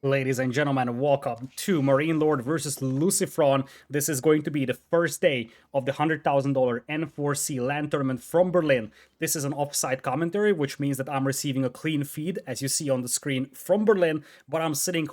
Ladies and gentlemen, welcome to MarineLord versus LucifroN. This is going to be the first day of the $100,000 N4C LAN tournament from Berlin. This is an offsite commentary, which means that I'm receiving a clean feed, as you see on the screen, from Berlin, but I'm sitting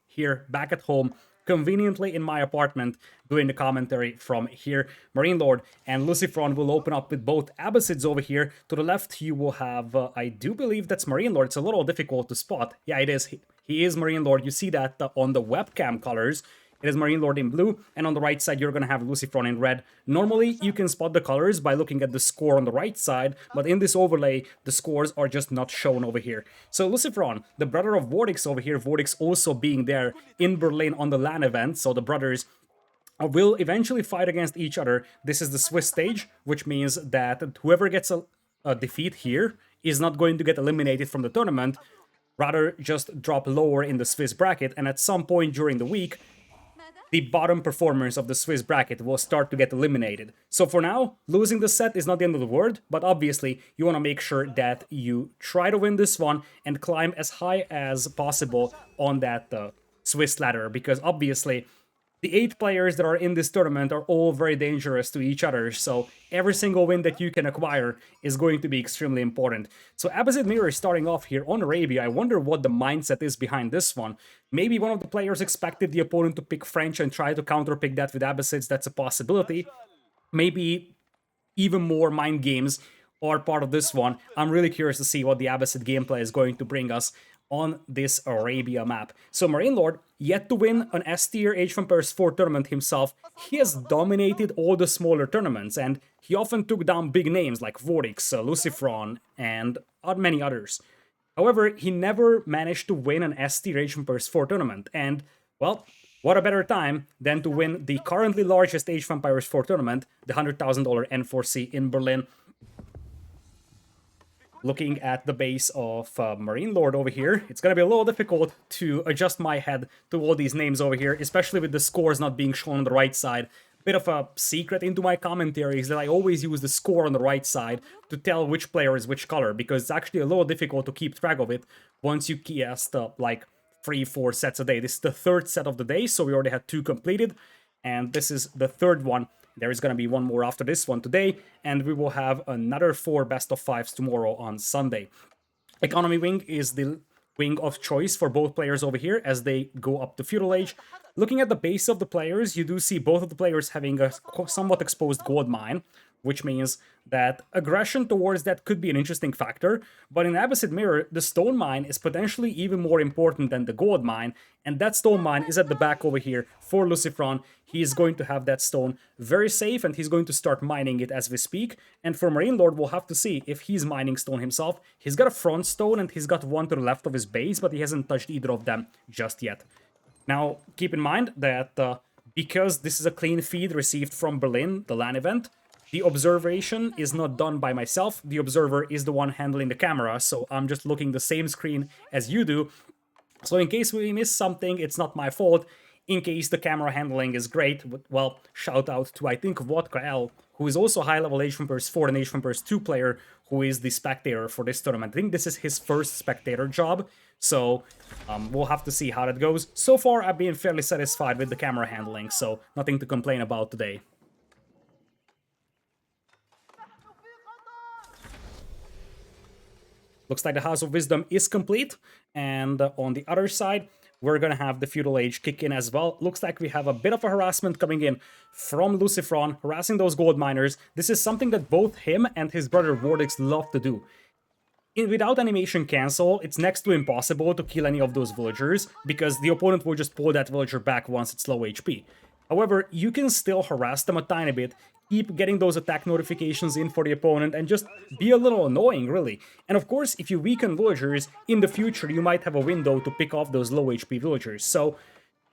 here back at home, conveniently in my apartment, doing the commentary from here. MarineLord and LucifroN will open up with both Abbasids over here. To the left, you will have, I do believe that's MarineLord. It's a little difficult to spot. Yeah, it is. He is MarineLord. You see that on the webcam colors. It is MarineLord in blue, and on the right side, you're going to have LucifroN in red. Normally, you can spot the colors by looking at the score on the right side, but in this overlay, the scores are just not shown over here. So LucifroN, the brother of Vortex over here, Vortex also being there in Berlin on the LAN event, so the brothers will eventually fight against each other. This is the Swiss stage, which means that whoever gets a defeat here is not going to get eliminated from the tournament, rather just drop lower in the Swiss bracket, and at some point during the week, the bottom performers of the Swiss bracket will start to get eliminated. So for now, losing the set is not the end of the world, but obviously you want to make sure that you try to win this one and climb as high as possible on that Swiss ladder, because obviously the 8 players that are in this tournament are all very dangerous to each other, so every single win that you can acquire is going to be extremely important. So Abbasid Mirror is starting off here on Arabia. I wonder what the mindset is behind this one. Maybe one of the players expected the opponent to pick French and try to counterpick that with Abbasids. That's a possibility. Maybe even more mind games are part of this one. I'm really curious to see what the Abbasid gameplay is going to bring us on this Arabia map. So MarineLord, yet to win an S-tier Age of Empires 4 tournament himself, he has dominated all the smaller tournaments, and he often took down big names like Vortex, LucifroN, and many others. However, he never managed to win an S-tier Age of Empires 4 tournament, and, well, what a better time than to win the currently largest Age of Empires 4 tournament, the $100,000 N4C in Berlin. Looking at the base of MarineLord over here, it's going to be a little difficult to adjust my head to all these names over here, especially with the scores not being shown on the right side. Bit of a secret into my commentary is that I always use the score on the right side to tell which player is which color, because it's actually a little difficult to keep track of it once you cast like 3-4 sets a day. This is the 3rd set of the day, so we already had 2 completed, and this is the 3rd one. There is going to be one more after this one today, and we will have another 4 best of 5s tomorrow on Sunday. Economy wing is the wing of choice for both players over here as they go up to Feudal Age. Looking at the base of the players, you do see both of the players having a somewhat exposed gold mine, which means that aggression towards that could be an interesting factor, but in Abbasid Mirror, the stone mine is potentially even more important than the gold mine, and that stone mine is at the back over here for LucifroN. He is going to have that stone very safe, and he's going to start mining it as we speak, and for MarineLord, we'll have to see if he's mining stone himself. He's got a front stone, and he's got one to the left of his base, but he hasn't touched either of them just yet. Now, keep in mind that because this is a clean feed received from Berlin, the LAN event, the observation is not done by myself. The observer is the one handling the camera, so I'm just looking the same screen as you do. So in case we miss something, it's not my fault. In case the camera handling is great, well, shout out to, I think, Vodka L, who is also high-level Age of Empires 4 and Age of Empires 2 player, who is the spectator for this tournament. I think this is his first spectator job, so we'll have to see how that goes. So far, I've been fairly satisfied with the camera handling, so nothing to complain about today. Looks like the House of Wisdom is complete, and on the other side, we're gonna have the Feudal Age kick in as well. Looks like we have a bit of a harassment coming in from LucifroN, harassing those gold miners. This is something that both him and his brother Vortex love to do. Without animation cancel, it's next to impossible to kill any of those villagers, because the opponent will just pull that villager back once it's low HP. However, you can still harass them a tiny bit, keep getting those attack notifications in for the opponent, and just be a little annoying, really. And of course, if you weaken villagers, in the future you might have a window to pick off those low HP villagers. So,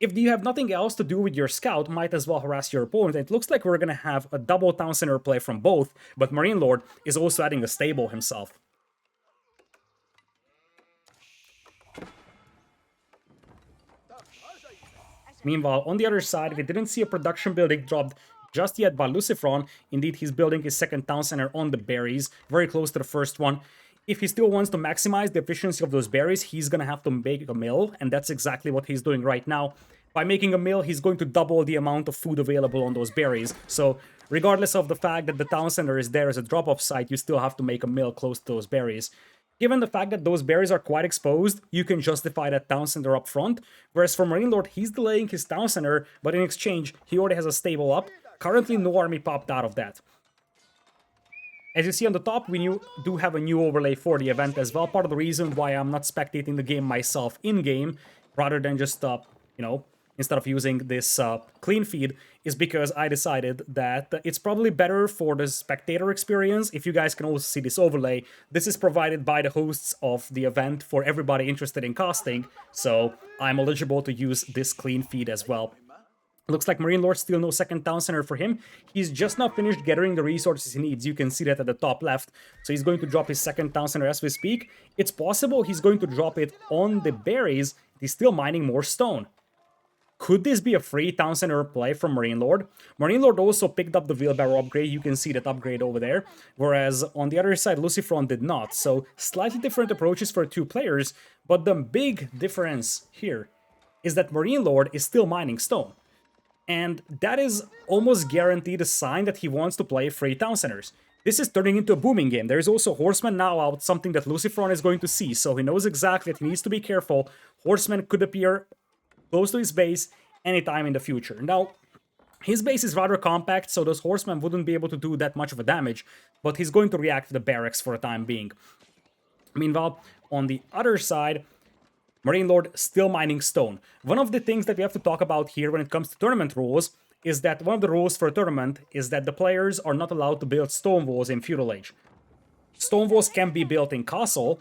if you have nothing else to do with your scout, might as well harass your opponent. And it looks like we're gonna have a double town center play from both, but MarineLord is also adding a stable himself. Meanwhile, on the other side, we didn't see a production building dropped just yet by LucifroN. Indeed, he's building his second town center on the berries, very close to the first one. If he still wants to maximize the efficiency of those berries, he's gonna have to make a mill, and that's exactly what he's doing right now. By making a mill, he's going to double the amount of food available on those berries. So regardless of the fact that the town center is there as a drop-off site, you still have to make a mill close to those berries. Given the fact that those berries are quite exposed, you can justify that town center up front. Whereas for MarineLord, he's delaying his town center, but in exchange, he already has a stable up. Currently, no army popped out of that. As you see on the top, we do have a new overlay for the event as well. Part of the reason why I'm not spectating the game myself in-game, rather than just, instead of using this clean feed, is because I decided that it's probably better for the spectator experience if you guys can also see this overlay. This is provided by the hosts of the event for everybody interested in casting, so I'm eligible to use this clean feed as well. Looks like MarineLord still no second town center for him. He's just not finished gathering the resources he needs. You can see that at the top left. So he's going to drop his second town center as we speak. It's possible he's going to drop it on the berries. He's still mining more stone. Could this be a free town center play from MarineLord? MarineLord also picked up the wheelbarrow upgrade. You can see that upgrade over there. Whereas on the other side, LucifroN did not. So slightly different approaches for two players. But the big difference here is that MarineLord is still mining stone. And that is almost guaranteed a sign that he wants to play free town centers. This is turning into a booming game. There is also Horseman now out, something that LucifroN is going to see, so he knows exactly that he needs to be careful. Horseman could appear close to his base anytime in the future. Now, his base is rather compact, so those Horsemen wouldn't be able to do that much of a damage, but he's going to react to the barracks for the time being. Meanwhile, on the other side, MarineLord still mining stone. One of the things that we have to talk about here when it comes to tournament rules is that one of the rules for a tournament is that the players are not allowed to build stone walls in Feudal Age. Stone walls can be built in Castle,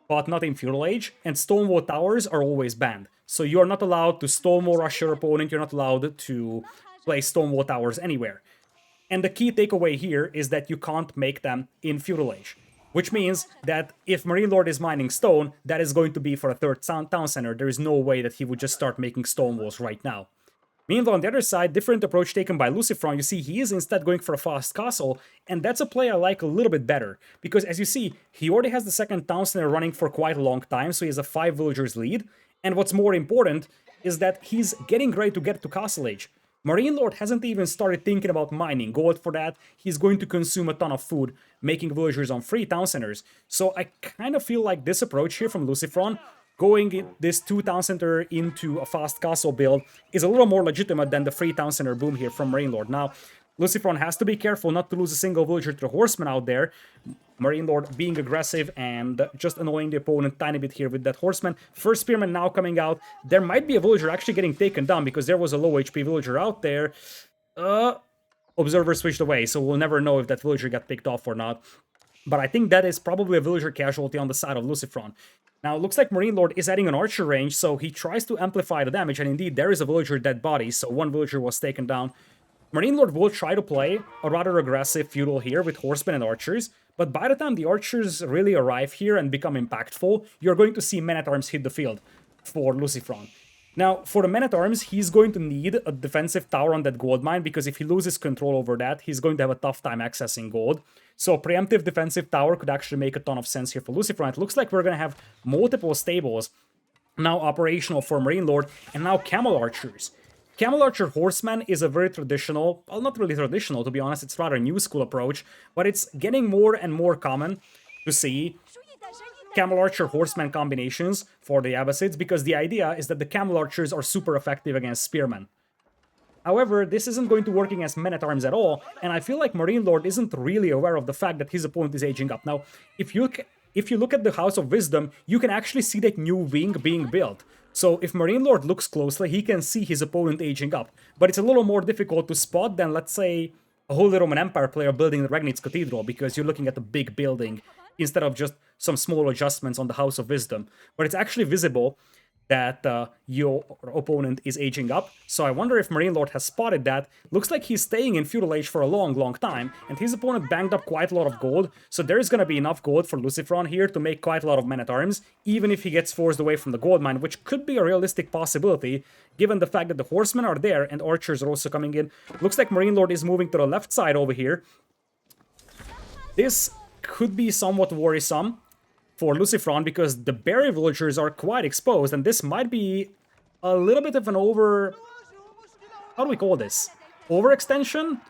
but not in Feudal Age, and stone wall towers are always banned. So you are not allowed to stone wall rush your opponent, you're not allowed to place stone wall towers anywhere. And the key takeaway here is that you can't make them in Feudal Age. Which means that if MarineLord is mining stone, that is going to be for a third town center. There is no way that he would just start making stone walls right now. Meanwhile, on the other side, different approach taken by LucifroN. You see, he is instead going for a fast castle, and that's a play I like a little bit better. Because as you see, he already has the second town center running for quite a long time, so he has a 5 villagers lead. And what's more important is that he's getting ready to get to Castle Age. MarineLord hasn't even started thinking about mining gold for that. He's going to consume a ton of food, making villagers on free town centers. So I kind of feel like this approach here from LucifroN, going this 2 town center into a fast castle build, is a little more legitimate than the free town center boom here from MarineLord. Now, LucifroN has to be careful not to lose a single villager to the horseman out there. MarineLord being aggressive and just annoying the opponent tiny bit here with that horseman. First spearman now coming out. There might be a villager actually getting taken down because there was a low HP villager out there. Observer switched away, so we'll never know if that villager got picked off or not. But I think that is probably a villager casualty on the side of LucifroN. Now, it looks like MarineLord is adding an archer range, so he tries to amplify the damage, and indeed, there is a villager dead body, so one villager was taken down. MarineLord will try to play a rather aggressive feudal here with horsemen and archers, but by the time the archers really arrive here and become impactful, you're going to see men-at-arms hit the field for LucifroN. Now, for the men-at-arms, he's going to need a defensive tower on that gold mine, because if he loses control over that, he's going to have a tough time accessing gold. So a preemptive defensive tower could actually make a ton of sense here for LucifroN. It looks like we're going to have multiple stables now operational for MarineLord, and now camel archers. Camel Archer Horseman is a very traditional, well, not really traditional to be honest, it's rather a new school approach, but it's getting more and more common to see Camel Archer Horseman combinations for the Abbasids, because the idea is that the Camel Archers are super effective against Spearmen. However, this isn't going to work against Men-at-Arms at all, and I feel like MarineLord isn't really aware of the fact that his opponent is aging up. Now, if you look at the House of Wisdom, you can actually see that new wing being built. So if MarineLord looks closely, he can see his opponent aging up. But it's a little more difficult to spot than, let's say, a Holy Roman Empire player building the Regnitz Cathedral, because you're looking at a big building instead of just some small adjustments on the House of Wisdom. But it's actually visible that your opponent is aging up. So I wonder if MarineLord has spotted that. Looks like he's staying in Feudal Age for a long, long time, and his opponent banged up quite a lot of gold, so there is going to be enough gold for LucifroN here to make quite a lot of men-at-arms, even if he gets forced away from the gold mine, which could be a realistic possibility, given the fact that the horsemen are there and archers are also coming in. Looks like MarineLord is moving to the left side over here. This could be somewhat worrisome for LucifroN because the berry villagers are quite exposed, and this might be a little bit of an how do we call this? Overextension?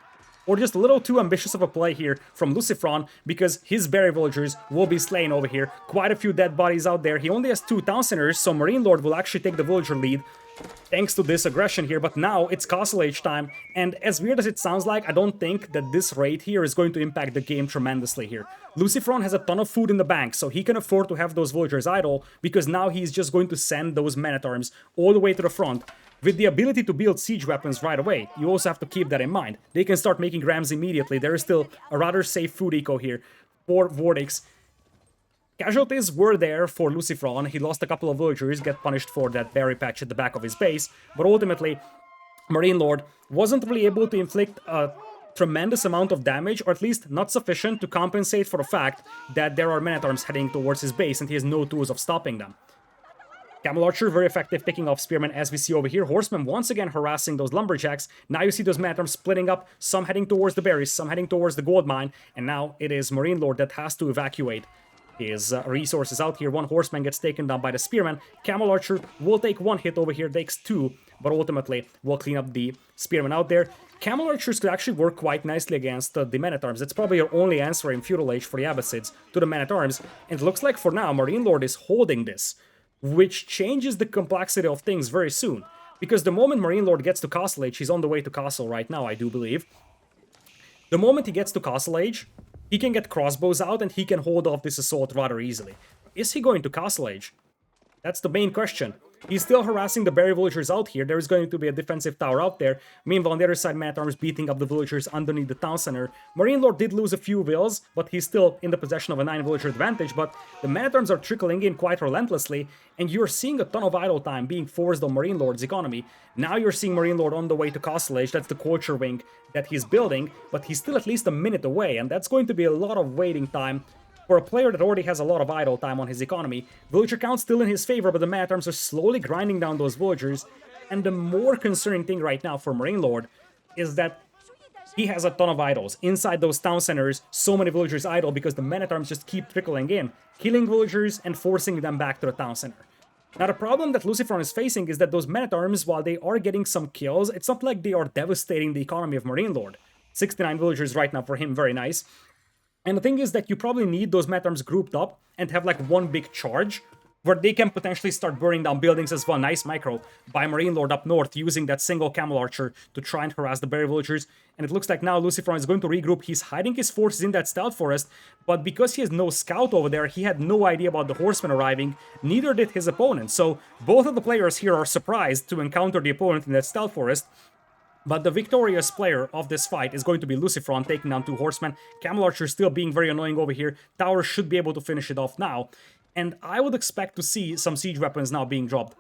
Or just a little too ambitious of a play here from LucifroN, because his berry villagers will be slain over here. Quite a few dead bodies out there. He only has 2 town centers, so MarineLord will actually take the villager lead thanks to this aggression here, but now it's Castle Age time, and as weird as it sounds like, I don't think that this raid here is going to impact the game tremendously here. LucifroN has a ton of food in the bank, so he can afford to have those villagers idle, because now he's just going to send those men-at-arms all the way to the front. With the ability to build siege weapons right away, you also have to keep that in mind. They can start making rams immediately. There is still a rather safe food eco here for Vortex. Casualties were there for LucifroN. He lost a couple of villagers, get punished for that berry patch at the back of his base, but ultimately, MarineLord wasn't really able to inflict a tremendous amount of damage, or at least not sufficient to compensate for the fact that there are men-at-arms heading towards his base and he has no tools of stopping them. Camel Archer, very effective picking off Spearmen as we see over here. Horsemen once again harassing those Lumberjacks. Now you see those men-at-arms splitting up, some heading towards the berries, some heading towards the gold mine, and now it is MarineLord that has to evacuate his resources out here. 1 horseman gets taken down by the Spearman. Camel Archer will take 1 hit over here, takes 2, but ultimately will clean up the Spearman out there. Camel Archers could actually work quite nicely against the men-at-arms. That's probably your only answer in Feudal Age for the Abbasids to the men-at-arms, and it looks like for now MarineLord is holding this, which changes the complexity of things very soon. Because the moment MarineLord gets to Castle Age, he's on the way to Castle right now, I do believe. The moment he gets to Castle Age, he can get crossbows out and he can hold off this assault rather easily. Is he going to Castle Age? That's the main question. He's still harassing the berry villagers out here. There is going to be a defensive tower out there. Meanwhile, on the other side, men-at-arms beating up the villagers underneath the town center. MarineLord did lose a few vills, but he's still in the possession of a 9-villager advantage. But the men-at-arms are trickling in quite relentlessly, and you're seeing a ton of idle time being forced on MarineLord's economy. Now you're seeing MarineLord on the way to Castle Age. That's the culture wing that he's building, but he's still at least a minute away, and that's going to be a lot of waiting time for a player that already has a lot of idle time on his economy. Villager count still in his favor, but the men-at-arms are slowly grinding down those villagers. And the more concerning thing right now for MarineLord is that he has a ton of idols. Inside those town centers, so many villagers idle because the men-at-arms just keep trickling in, killing villagers and forcing them back to the town center. Now the problem that LucifroN is facing is that those men-at-arms, while they are getting some kills, it's not like they are devastating the economy of MarineLord. 69 villagers right now for him, very nice. And the thing is that you probably need those men-at-arms grouped up and have like one big charge where they can potentially start burning down buildings as well. Nice micro by MarineLord up north using that single Camel Archer to try and harass the berry villagers. And it looks like now LucifroN is going to regroup. He's hiding his forces in that stealth forest, but because he has no scout over there, he had no idea about the horsemen arriving. Neither did his opponent. So both of the players here are surprised to encounter the opponent in that stealth forest. But the victorious player of this fight is going to be LucifroN, taking down 2 horsemen. Camel Archer still being very annoying over here. Tower should be able to finish it off now. And I would expect to see some siege weapons now being dropped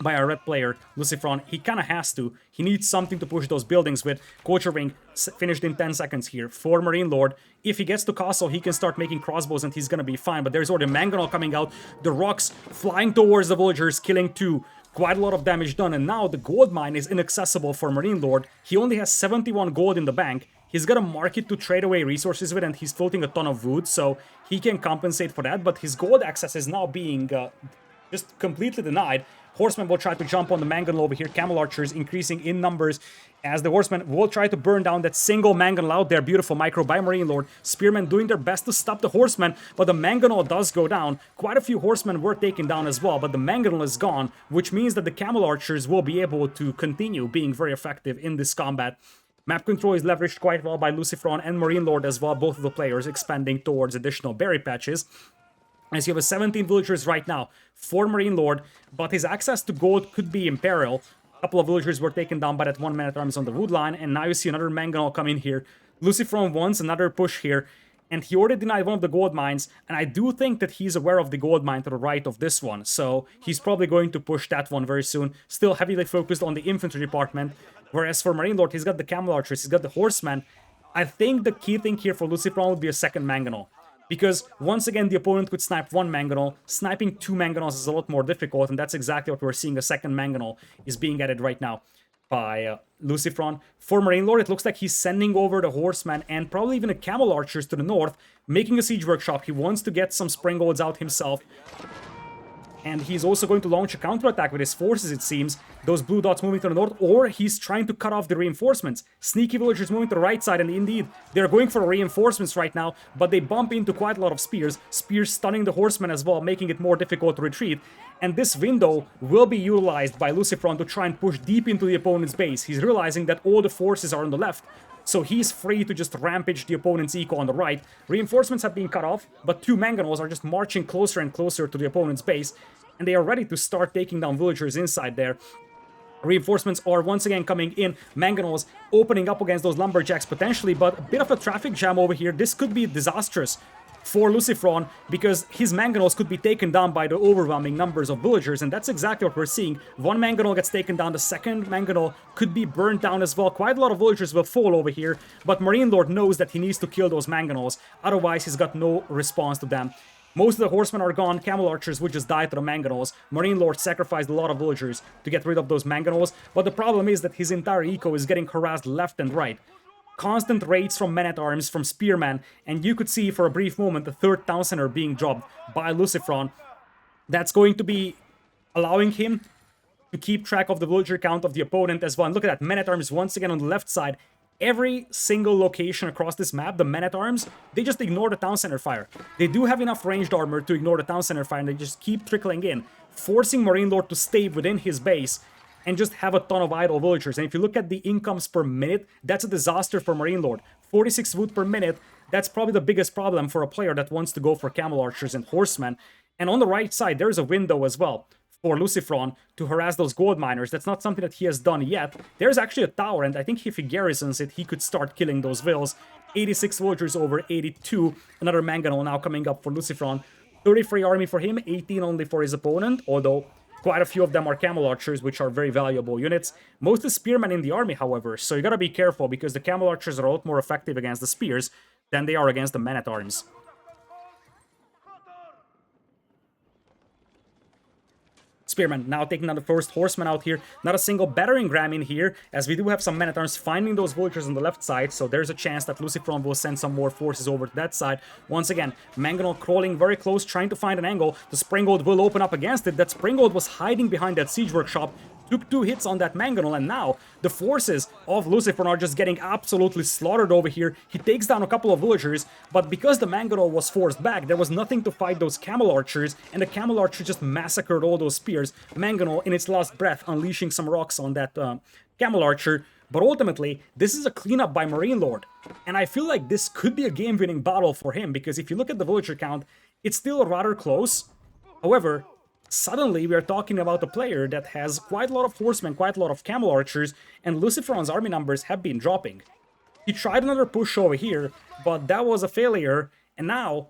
by our red player, LucifroN. He kind of has to. He needs something to push those buildings with. Culture Ring finished in 10 seconds here for MarineLord. If he gets to Castle, he can start making crossbows and he's going to be fine. But there's already Mangonel coming out. The rocks flying towards the villagers, killing 2. Quite a lot of damage done, and now the gold mine is inaccessible for MarineLord. He only has 71 gold in the bank. He's got a market to trade away resources with, and he's floating a ton of wood, so he can compensate for that, but his gold access is now being just completely denied. Horsemen will try to jump on the Mangonel over here. Camel Archers increasing in numbers as the horsemen will try to burn down that single Mangonel out there. Beautiful micro by MarineLord. Spearmen doing their best to stop the horsemen, but the Mangonel does go down. Quite a few horsemen were taken down as well, but the Mangonel is gone, which means that the Camel Archers will be able to continue being very effective in this combat. Map control is leveraged quite well by LucifroN and MarineLord as well, both of the players expanding towards additional berry patches. As you have a 17 villagers right now for MarineLord, but his access to gold could be in peril. A couple of villagers were taken down by that 1 man-at-arms on the wood line, and now you see another Mangonel come in here. LucifroN wants another push here, and he already denied one of the gold mines, and I do think that he's aware of the gold mine to the right of this one, so he's probably going to push that one very soon. Still heavily focused on the infantry department, whereas for MarineLord, he's got the Camel Archers, he's got the Horsemen. I think the key thing here for LucifroN would be a second Mangonel. Because, once again, the opponent could snipe 1 Mangonel. Sniping 2 Mangonels is a lot more difficult, and that's exactly what we're seeing. A second Mangonel is being added right now. by LucifroN. For MarineLord, it looks like he's sending over the Horseman and probably even a Camel Archers to the north, making a Siege Workshop. He wants to get some Springolds out himself. And he's also going to launch a counterattack with his forces, it seems. Those blue dots moving to the north, or he's trying to cut off the reinforcements. Sneaky villagers moving to the right side, and indeed, they're going for reinforcements right now, but they bump into quite a lot of spears. Spears stunning the horsemen as well, making it more difficult to retreat. And this window will be utilized by LucifroN to try and push deep into the opponent's base. He's realizing that all the forces are on the left, so he's free to just rampage the opponent's eco on the right. Reinforcements have been cut off, but two mangonels are just marching closer and closer to the opponent's base, and they are ready to start taking down villagers inside there. Reinforcements are once again coming in. Mangonels opening up against those lumberjacks potentially, but a bit of a traffic jam over here. This could be disastrous for LucifroN, because his mangonels could be taken down by the overwhelming numbers of villagers, and that's exactly what we're seeing. One mangonel gets taken down, the second mangonel could be burned down as well. Quite a lot of villagers will fall over here, but MarineLord knows that he needs to kill those mangonels, otherwise he's got no response to them. Most of the horsemen are gone, Camel Archers would just die to the mangonels. MarineLord sacrificed a lot of villagers to get rid of those mangonels, but the problem is that his entire eco is getting harassed left and right. Constant raids from men-at-arms, from spearmen, and you could see for a brief moment the third town center being dropped by LucifroN. That's going to be allowing him to keep track of the villager count of the opponent as well. And look at that, men-at-arms once again on the left side. Every single location across this map, the men-at-arms, they just ignore the town center fire. They do have enough ranged armor to ignore the town center fire, and they just keep trickling in, forcing MarineLord to stay within his base and just have a ton of idle villagers. And if you look at the incomes per minute, that's a disaster for MarineLord. 46 wood per minute, that's probably the biggest problem for a player that wants to go for Camel Archers and Horsemen. And on the right side, there's a window as well for LucifroN to harass those gold miners. That's not something that he has done yet. There's actually a tower, and I think if he garrisons it, he could start killing those vills. 86 villagers over 82. Another mangonel now coming up for LucifroN. 33 army for him, 18 only for his opponent, although quite a few of them are Camel Archers, which are very valuable units. Most is Spearmen in the army, however, so you gotta be careful, because the Camel Archers are a lot more effective against the spears than they are against the men-at-arms. Spearmen now taking down the first horseman out here. Not a single battering ram in here, as we do have some men-at-arms finding those villagers on the left side, so there's a chance that LucifroN will send some more forces over to that side. Once again, mangonel crawling very close, trying to find an angle. The Springald will open up against it. That Springald was hiding behind that siege workshop, took 2 hits on that mangonel, and now the forces of LucifroN are just getting absolutely slaughtered over here. He takes down a couple of villagers, but because the mangonel was forced back, there was nothing to fight those Camel Archers, and the Camel Archer just massacred all those spears. Mangonel, in its last breath, unleashing some rocks on that Camel Archer, but ultimately, this is a cleanup by MarineLord, and I feel like this could be a game-winning battle for him, because if you look at the villager count, it's still rather close. However, suddenly we are talking about a player that has quite a lot of horsemen, quite a lot of Camel Archers, and LucifroN's army numbers have been dropping. He tried another push over here, but that was a failure, and now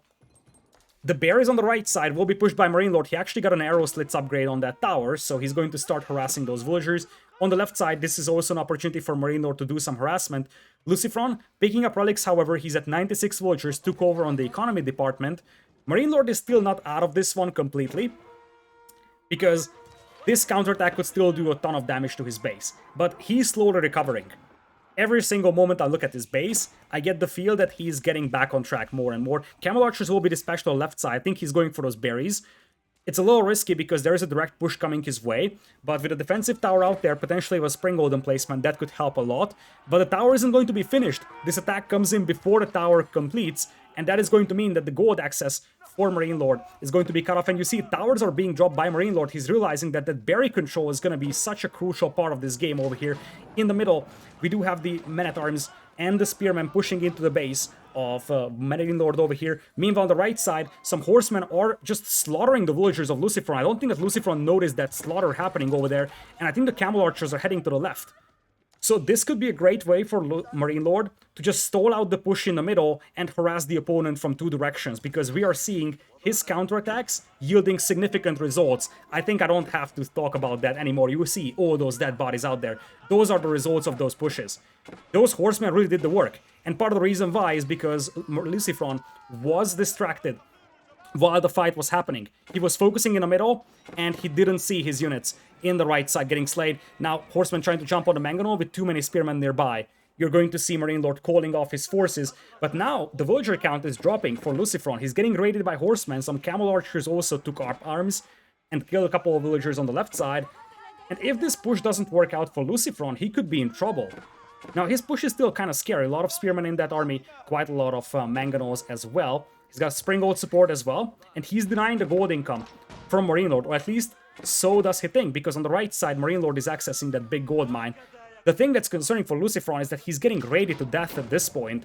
the berries on the right side will be pushed by MarineLord. He actually got an arrow slits upgrade on that tower, so he's going to start harassing those villagers. On the left side, this is also an opportunity for MarineLord to do some harassment. LucifroN picking up relics, however, he's at 96 villagers, took over on the economy department. MarineLord is still not out of this one completely, because this counterattack could still do a ton of damage to his base, but he's slowly recovering. Every single moment I look at his base, I get the feel that he's getting back on track more and more. Camel Archers will be dispatched to the left side. I think he's going for those berries. It's a little risky because there is a direct push coming his way, but with a defensive tower out there, potentially with a Springald emplacement, that could help a lot. But the tower isn't going to be finished. This attack comes in before the tower completes, and that is going to mean that the gold access for MarineLord is going to be cut off. And you see towers are being dropped by MarineLord. He's realizing that that berry control is going to be such a crucial part of this game over here. In the middle, we do have the men-at-arms and the spearmen pushing into the base of MarineLord over here. Meanwhile, on the right side, some horsemen are just slaughtering the villagers of LucifroN. I don't think that LucifroN noticed that slaughter happening over there, and I think the Camel Archers are heading to the left. So this could be a great way for MarineLord to just stall out the push in the middle and harass the opponent from 2 directions, because we are seeing his counterattacks yielding significant results. I think I don't have to talk about that anymore. You will see all those dead bodies out there. Those are the results of those pushes. Those horsemen really did the work, and part of the reason why is because LucifroN was distracted while the fight was happening. He was focusing in the middle, and he didn't see his units in the right side getting slayed. Now, Horseman trying to jump on the Mangonel with too many spearmen nearby. You're going to see MarineLord calling off his forces, but now the villager count is dropping for LucifroN. He's getting raided by horsemen. Some camel archers also took up arms and killed a couple of villagers on the left side. And if this push doesn't work out for LucifroN, he could be in trouble. Now, his push is still kind of scary. A lot of spearmen in that army, quite a lot of mangonels as well. He's got Springgold support as well, and he's denying the gold income from MarineLord, or at least so does he think, because on the right side, MarineLord is accessing that big gold mine. The thing that's concerning for LucifroN is that he's getting raided to death at this point.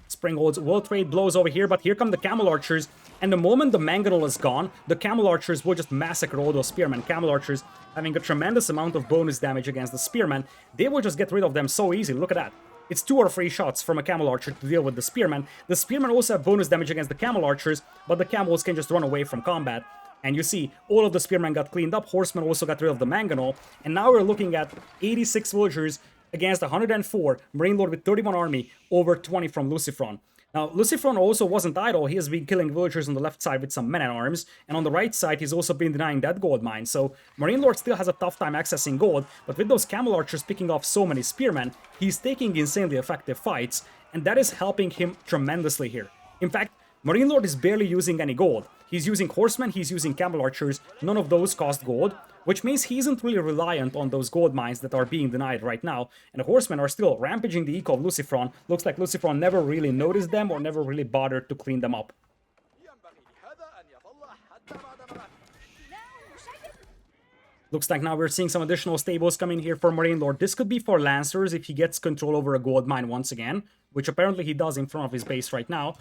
Springhold's will trade blows over here, but here come the Camel Archers, and the moment the Mangonel is gone, the Camel Archers will just massacre all those Spearmen. Camel Archers having a tremendous amount of bonus damage against the Spearmen, they will just get rid of them so easy. Look at that. It's 2 or 3 shots from a Camel Archer to deal with the Spearmen. The Spearmen also have bonus damage against the Camel Archers, but the Camels can just run away from combat. And you see, all of the Spearmen got cleaned up, Horsemen also got rid of the Mangonel, and now we're looking at 86 villagers against 104, MarineLord with 31 army, over 20 from LucifroN. Now, LucifroN also wasn't idle. He has been killing villagers on the left side with some men-at-arms, and on the right side, he's also been denying that gold mine. So, MarineLord still has a tough time accessing gold, but with those Camel Archers picking off so many Spearmen, he's taking insanely effective fights, and that is helping him tremendously here. In fact, MarineLord is barely using any gold. He's using Horsemen, he's using Camel Archers, none of those cost gold, which means he isn't really reliant on those gold mines that are being denied right now, and the Horsemen are still rampaging the eco of LucifroN. Looks like LucifroN never really noticed them or never really bothered to clean them up. Looks like now we're seeing some additional stables coming here for MarineLord. This could be for Lancers if he gets control over a gold mine once again, which apparently he does in front of his base right now.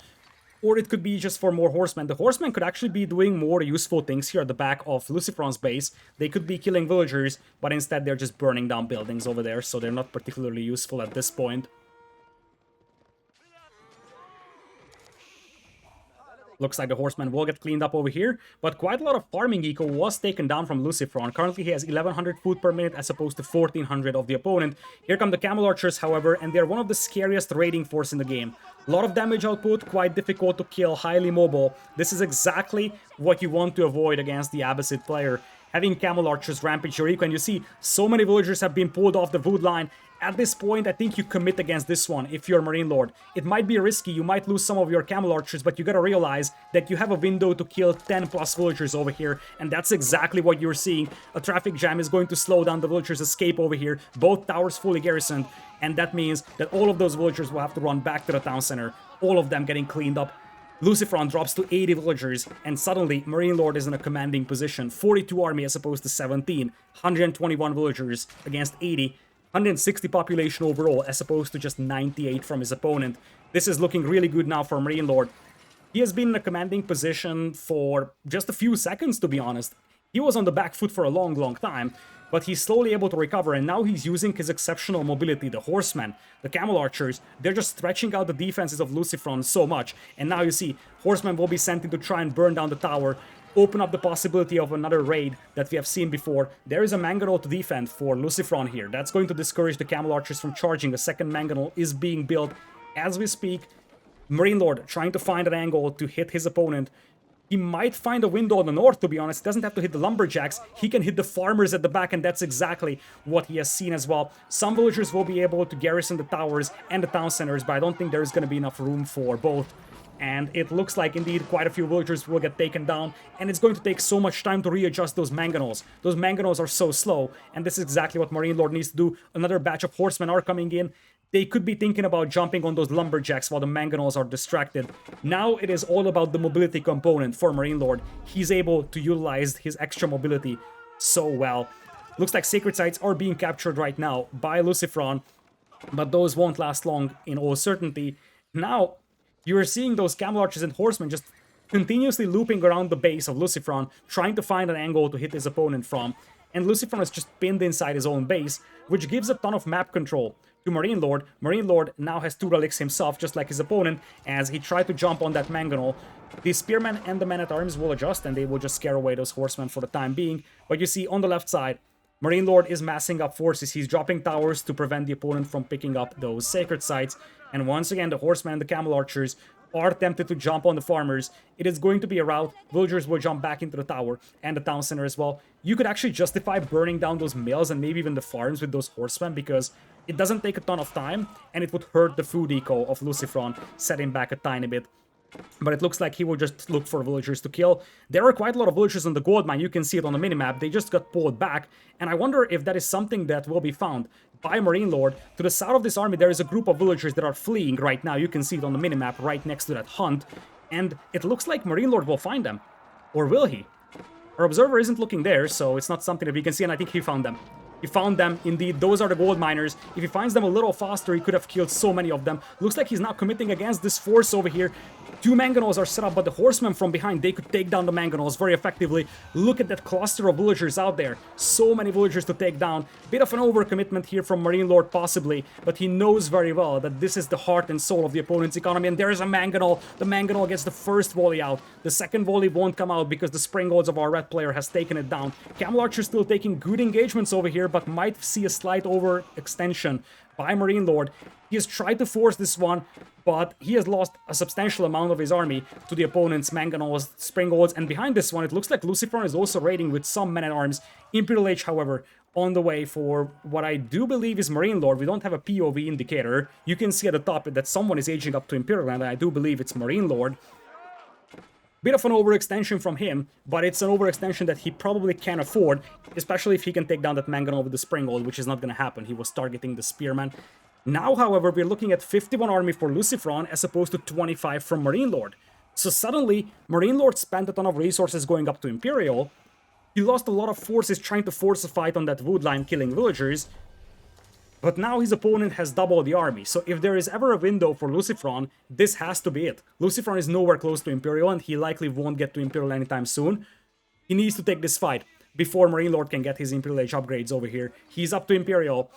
Or it could be just for more horsemen. The horsemen could actually be doing more useful things here at the back of LucifroN's base. They could be killing villagers, but instead they're just burning down buildings over there, so they're not particularly useful at this point. Looks like the horseman will get cleaned up over here, but quite a lot of farming eco was taken down from LucifroN. Currently he has 1100 food per minute as opposed to 1400 of the opponent. Here come the Camel Archers, however, and they're one of the scariest raiding force in the game. A lot of damage output, quite difficult to kill, highly mobile. This is exactly what you want to avoid against the Abbasid player. Having Camel Archers rampage your eco, and you see so many villagers have been pulled off the wood line. At this point, I think you commit against this one if you're MarineLord. It might be risky, you might lose some of your Camel Archers, but you gotta realize that you have a window to kill 10 plus villagers over here, and that's exactly what you're seeing. A traffic jam is going to slow down the villagers' escape over here, both towers fully garrisoned, and that means that all of those villagers will have to run back to the town center, all of them getting cleaned up. LucifroN drops to 80 villagers, and suddenly MarineLord is in a commanding position. 42 army as opposed to 17, 121 villagers against 80. 160 population overall as opposed to just 98 from his opponent. This is looking really good now for MarineLord. He has been in a commanding position for just a few seconds, to be honest. He was on the back foot for a long time, but he's slowly able to recover, and now he's using his exceptional mobility. The Horsemen, the Camel Archers, they're just stretching out the defenses of LucifroN so much, and now you see Horsemen will be sent in to try and burn down the tower, open up the possibility of another raid that we have seen before. There is a Mangonel to defend for LucifroN here. That's going to discourage the Camel Archers from charging. A second Mangonel is being built as we speak. MarineLord trying to find an angle to hit his opponent. He might find a window on the north, to be honest. He doesn't have to hit the lumberjacks. He can hit the farmers at the back, and that's exactly what he has seen as well. Some villagers will be able to garrison the towers and the town centers, but I don't think there's going to be enough room for both. And it looks like, indeed, quite a few villagers will get taken down, and it's going to take so much time to readjust those Mangonels. Those Mangonels are so slow, and this is exactly what MarineLord needs to do. Another batch of horsemen are coming in. They could be thinking about jumping on those lumberjacks while the Mangonels are distracted. Now it is all about the mobility component for MarineLord. He's able to utilize his extra mobility so well. Looks like sacred sites are being captured right now by LucifroN, but those won't last long in all certainty. Now, you are seeing those Camel Archers and Horsemen just continuously looping around the base of LucifroN, trying to find an angle to hit his opponent from. And LucifroN is just pinned inside his own base, which gives a ton of map control to MarineLord. MarineLord now has 2 relics himself, just like his opponent, as he tried to jump on that Mangonel. The Spearmen and the Men-at-Arms will adjust, and they will just scare away those Horsemen for the time being. But you see, on the left side, MarineLord is massing up forces. He's dropping towers to prevent the opponent from picking up those sacred sites. And once again, the horsemen and the camel archers are tempted to jump on the farmers. It is going to be a rout. Villagers will jump back into the tower and the town center as well. You could actually justify burning down those mills and maybe even the farms with those horsemen because it doesn't take a ton of time and it would hurt the food eco of LucifroN, setting back a tiny bit. But it looks like he will just look for villagers to kill. There are quite a lot of villagers on the gold mine. You can see it on the minimap. They just got pulled back. And I wonder if that is something that will be found by MarineLord. To the south of this army, there is a group of villagers that are fleeing right now. You can see it on the minimap right next to that hunt. And it looks like MarineLord will find them. Or will he? Our observer isn't looking there, so it's not something that we can see. And I think he found them. He found them, indeed. Those are the gold miners. If he finds them a little faster, he could have killed so many of them. Looks like he's now committing against this force over here. 2 mangonels are set up, but the horsemen from behind, they could take down the mangonels very effectively. Look at that cluster of villagers out there. So many villagers to take down. Bit of an overcommitment here from MarineLord, possibly, but he knows very well that this is the heart and soul of the opponent's economy, and there is a mangonel. The mangonel gets the first volley out. The second volley won't come out because the springolds of our red player has taken it down. Camel Archer still taking good engagements over here, but might see a slight overextension by MarineLord. He has tried to force this one, but he has lost a substantial amount of his army to the opponent's mangonels, springolds, and behind this one, it looks like LucifroN is also raiding with some men-at-arms. Imperial Age, however, on the way for what I do believe is MarineLord. We don't have a POV indicator. You can see at the top that someone is aging up to Imperial Land, and I do believe it's MarineLord. Bit of an overextension from him, but it's an overextension that he probably can afford, especially if he can take down that mangonel with the springold, which is not going to happen. He was targeting the spearman. Now, however, we're looking at 51 army for LucifroN as opposed to 25 from MarineLord. So suddenly, MarineLord spent a ton of resources going up to Imperial. He lost a lot of forces trying to force a fight on that wood line, killing villagers. But now his opponent has doubled the army, so if there is ever a window for LucifroN, this has to be it. LucifroN is nowhere close to Imperial, and he likely won't get to Imperial anytime soon. He needs to take this fight before MarineLord can get his Imperial Age upgrades over here. He's up to Imperial,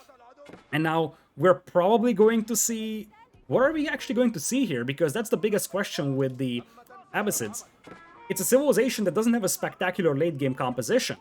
and now we're probably going to see... What are we actually going to see here? Because that's the biggest question with the Abbasids. It's a civilization that doesn't have a spectacular late-game composition.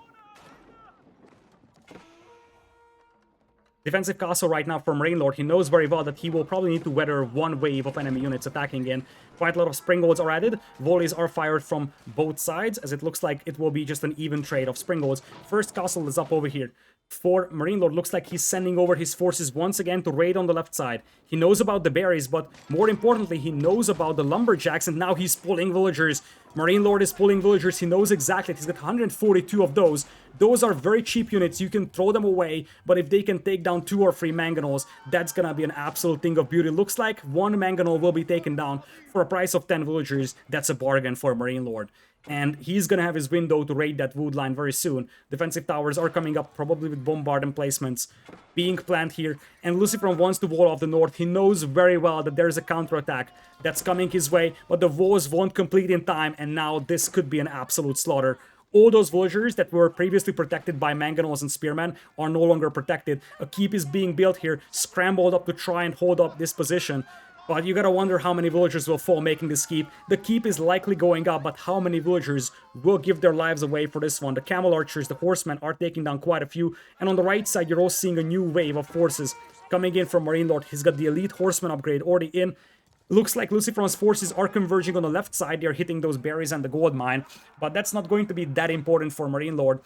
Defensive castle right now from MarineLord. He knows very well that he will probably need to weather one wave of enemy units attacking in. Quite a lot of springolds are added. Volleys are fired from both sides, as it looks like it will be just an even trade of springolds. First castle is up over here. For MarineLord, looks like he's sending over his forces once again to raid on the left side. He knows about the berries, but more importantly, he knows about the lumberjacks, and now he's pulling villagers. MarineLord is pulling villagers. He knows exactly. He's got 142 of those. Those are very cheap units. You can throw them away, but if they can take down 2 or 3 mangonels, that's gonna be an absolute thing of beauty. Looks like 1 mangonel will be taken down for a price of 10 villagers. That's a bargain for MarineLord. And he's gonna have his window to raid that wood line very soon. Defensive towers are coming up, probably with bombard emplacements being planned here. And LucifroN wants to wall off the north. He knows very well that there's a counterattack that's coming his way, but the walls won't complete in time, and now this could be an absolute slaughter. All those villagers that were previously protected by mangonels and spearmen are no longer protected. A keep is being built here, scrambled up to try and hold up this position. But you gotta wonder how many villagers will fall making this keep. The keep is likely going up, but how many villagers will give their lives away for this one? The camel archers, the horsemen are taking down quite a few. And on the right side, you're also seeing a new wave of forces coming in from MarineLord. He's got the elite horseman upgrade already in. Looks like LucifroN's forces are converging on the left side. They're hitting those berries and the gold mine. But that's not going to be that important for MarineLord.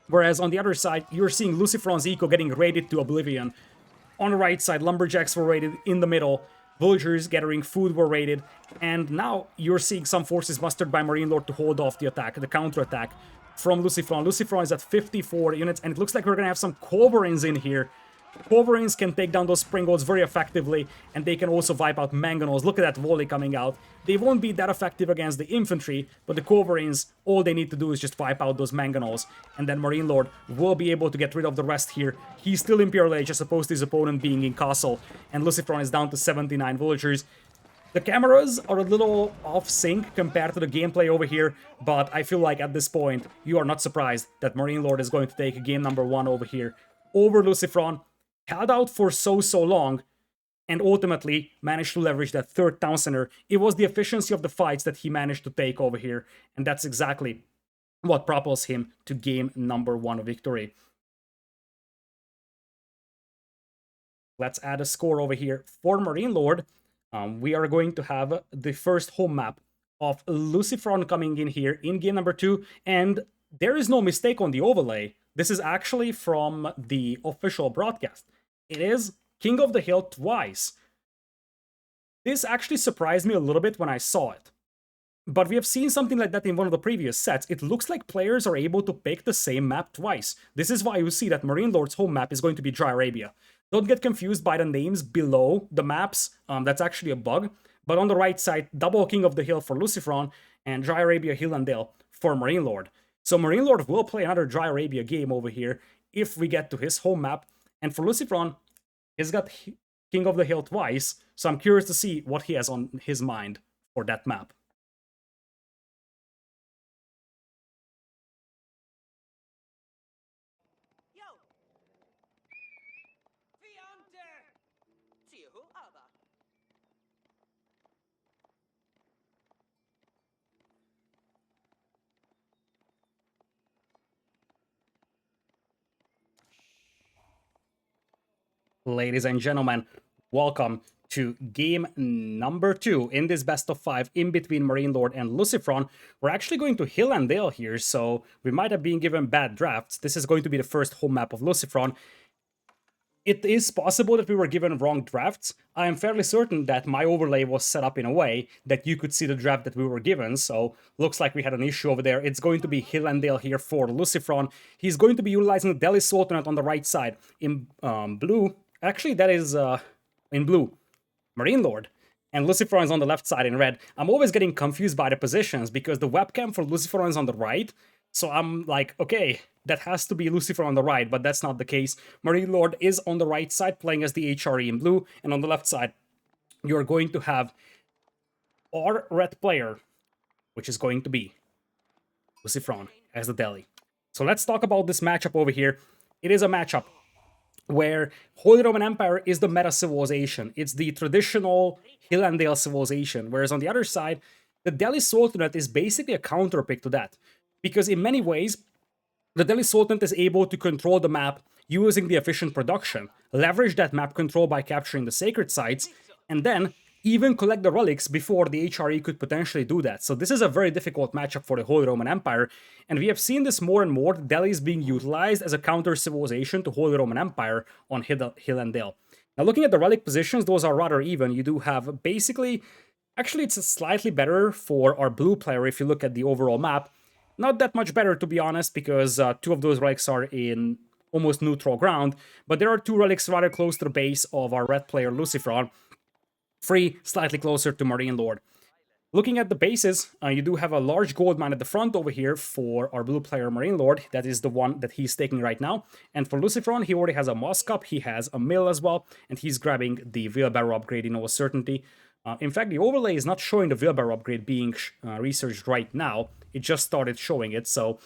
Whereas on the other side, you're seeing LucifroN's eco getting raided to oblivion. On the right side, lumberjacks were raided in the middle. Villagers gathering food were raided, and now you're seeing some forces mustered by MarineLord to hold off the attack, the counterattack from LucifroN. LucifroN is at 54 units, and it looks like we're gonna have some Culverins in here. Culverins can take down those springolds very effectively, and they can also wipe out mangonels. Look at that volley coming out. They won't be that effective against the infantry, but the Culverins, all they need to do is just wipe out those mangonels, and then MarineLord will be able to get rid of the rest here. He's still Imperial Age as opposed to his opponent being in Castle, and LucifroN is down to 79 villagers. The cameras are a little off-sync compared to the gameplay over here, but I feel like at this point, you are not surprised that MarineLord is going to take game number 1 over here over LucifroN. Held out for so long, and ultimately managed to leverage that third town center. It was the efficiency of the fights that he managed to take over here, and that's exactly what propels him to game number 1 victory. Let's add a score over here for MarineLord. We are going to have the first home map of LucifroN coming in here in game number 2, and there is no mistake on the overlay. This is actually from the official broadcast. It is King of the Hill twice. This actually surprised me a little bit when I saw it. But we have seen something like that in one of the previous sets. It looks like players are able to pick the same map twice. This is why you see that MarineLord's home map is going to be Dry Arabia. Don't get confused by the names below the maps. That's actually a bug. But on the right side, double King of the Hill for LucifroN and Dry Arabia Hill and Dale for MarineLord. So MarineLord will play another Dry Arabia game over here if we get to his home map. And for LucifroN, he's got King of the Hill twice. So I'm curious to see what he has on his mind for that map. Ladies and gentlemen, welcome to game number 2 in this best of 5 in between MarineLord and LucifroN. We're actually going to Hill and Dale here, so we might have been given bad drafts. This is going to be the first home map of LucifroN. It is possible that we were given wrong drafts. I am fairly certain that my overlay was set up in a way that you could see the draft that we were given, so looks like we had an issue over there. It's going to be Hill and Dale here for LucifroN. He's going to be utilizing the Delhi Sultanate on the right side in blue. Actually, that is in blue, MarineLord. And LucifroN is on the left side in red. I'm always getting confused by the positions because the webcam for LucifroN is on the right. So I'm like, okay, that has to be LucifroN on the right, but that's not the case. MarineLord is on the right side playing as the HRE in blue. And on the left side, you're going to have our red player, which is going to be LucifroN as the Delhi. So let's talk about this matchup over here. It is a matchup where Holy Roman Empire is the meta civilization. It's the traditional Hill and Dale civilization, whereas on the other side, the Delhi Sultanate is basically a counterpick to that. Because in many ways, the Delhi Sultanate is able to control the map using the efficient production, leverage that map control by capturing the sacred sites, and then even collect the relics before the HRE could potentially do that. So this is a very difficult matchup for the Holy Roman Empire, and we have seen this more and more. Delhi is being utilized as a counter-civilization to Holy Roman Empire on Hill and Dale. Now looking at the relic positions, those are rather even. You do have basically... Actually, it's slightly better for our blue player if you look at the overall map. Not that much better, to be honest, because 2 of those relics are in almost neutral ground, but there are 2 relics rather close to the base of our red player, LucifroN. 3 slightly closer to MarineLord. Looking at the bases, you do have a large gold mine at the front over here for our blue player MarineLord. That is the one that he's taking right now. And for LucifroN, he already has a Moss Cup, he has a mill as well, and he's grabbing the wheelbarrow upgrade in all certainty. In fact, the overlay is not showing the wheelbarrow upgrade being researched right now. It just started showing it, so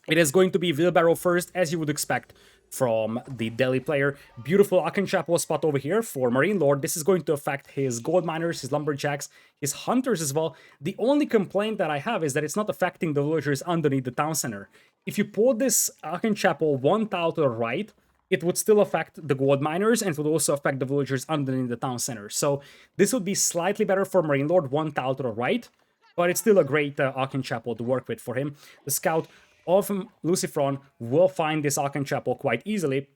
it is going to be wheelbarrow first, as you would expect from the Delhi player. Beautiful Aken Chapel spot over here for MarineLord. This is going to affect his gold miners, his lumberjacks, his hunters as well. The only complaint that I have is that it's not affecting the villagers underneath the town center. If you pull this Aken Chapel 1 tile to the right, it would still affect the gold miners and it would also affect the villagers underneath the town center. So this would be slightly better for MarineLord, 1 tile to the right, but it's still a great Aken Chapel to work with for him. The scout of LucifroN will find this Aken Chapel quite easily,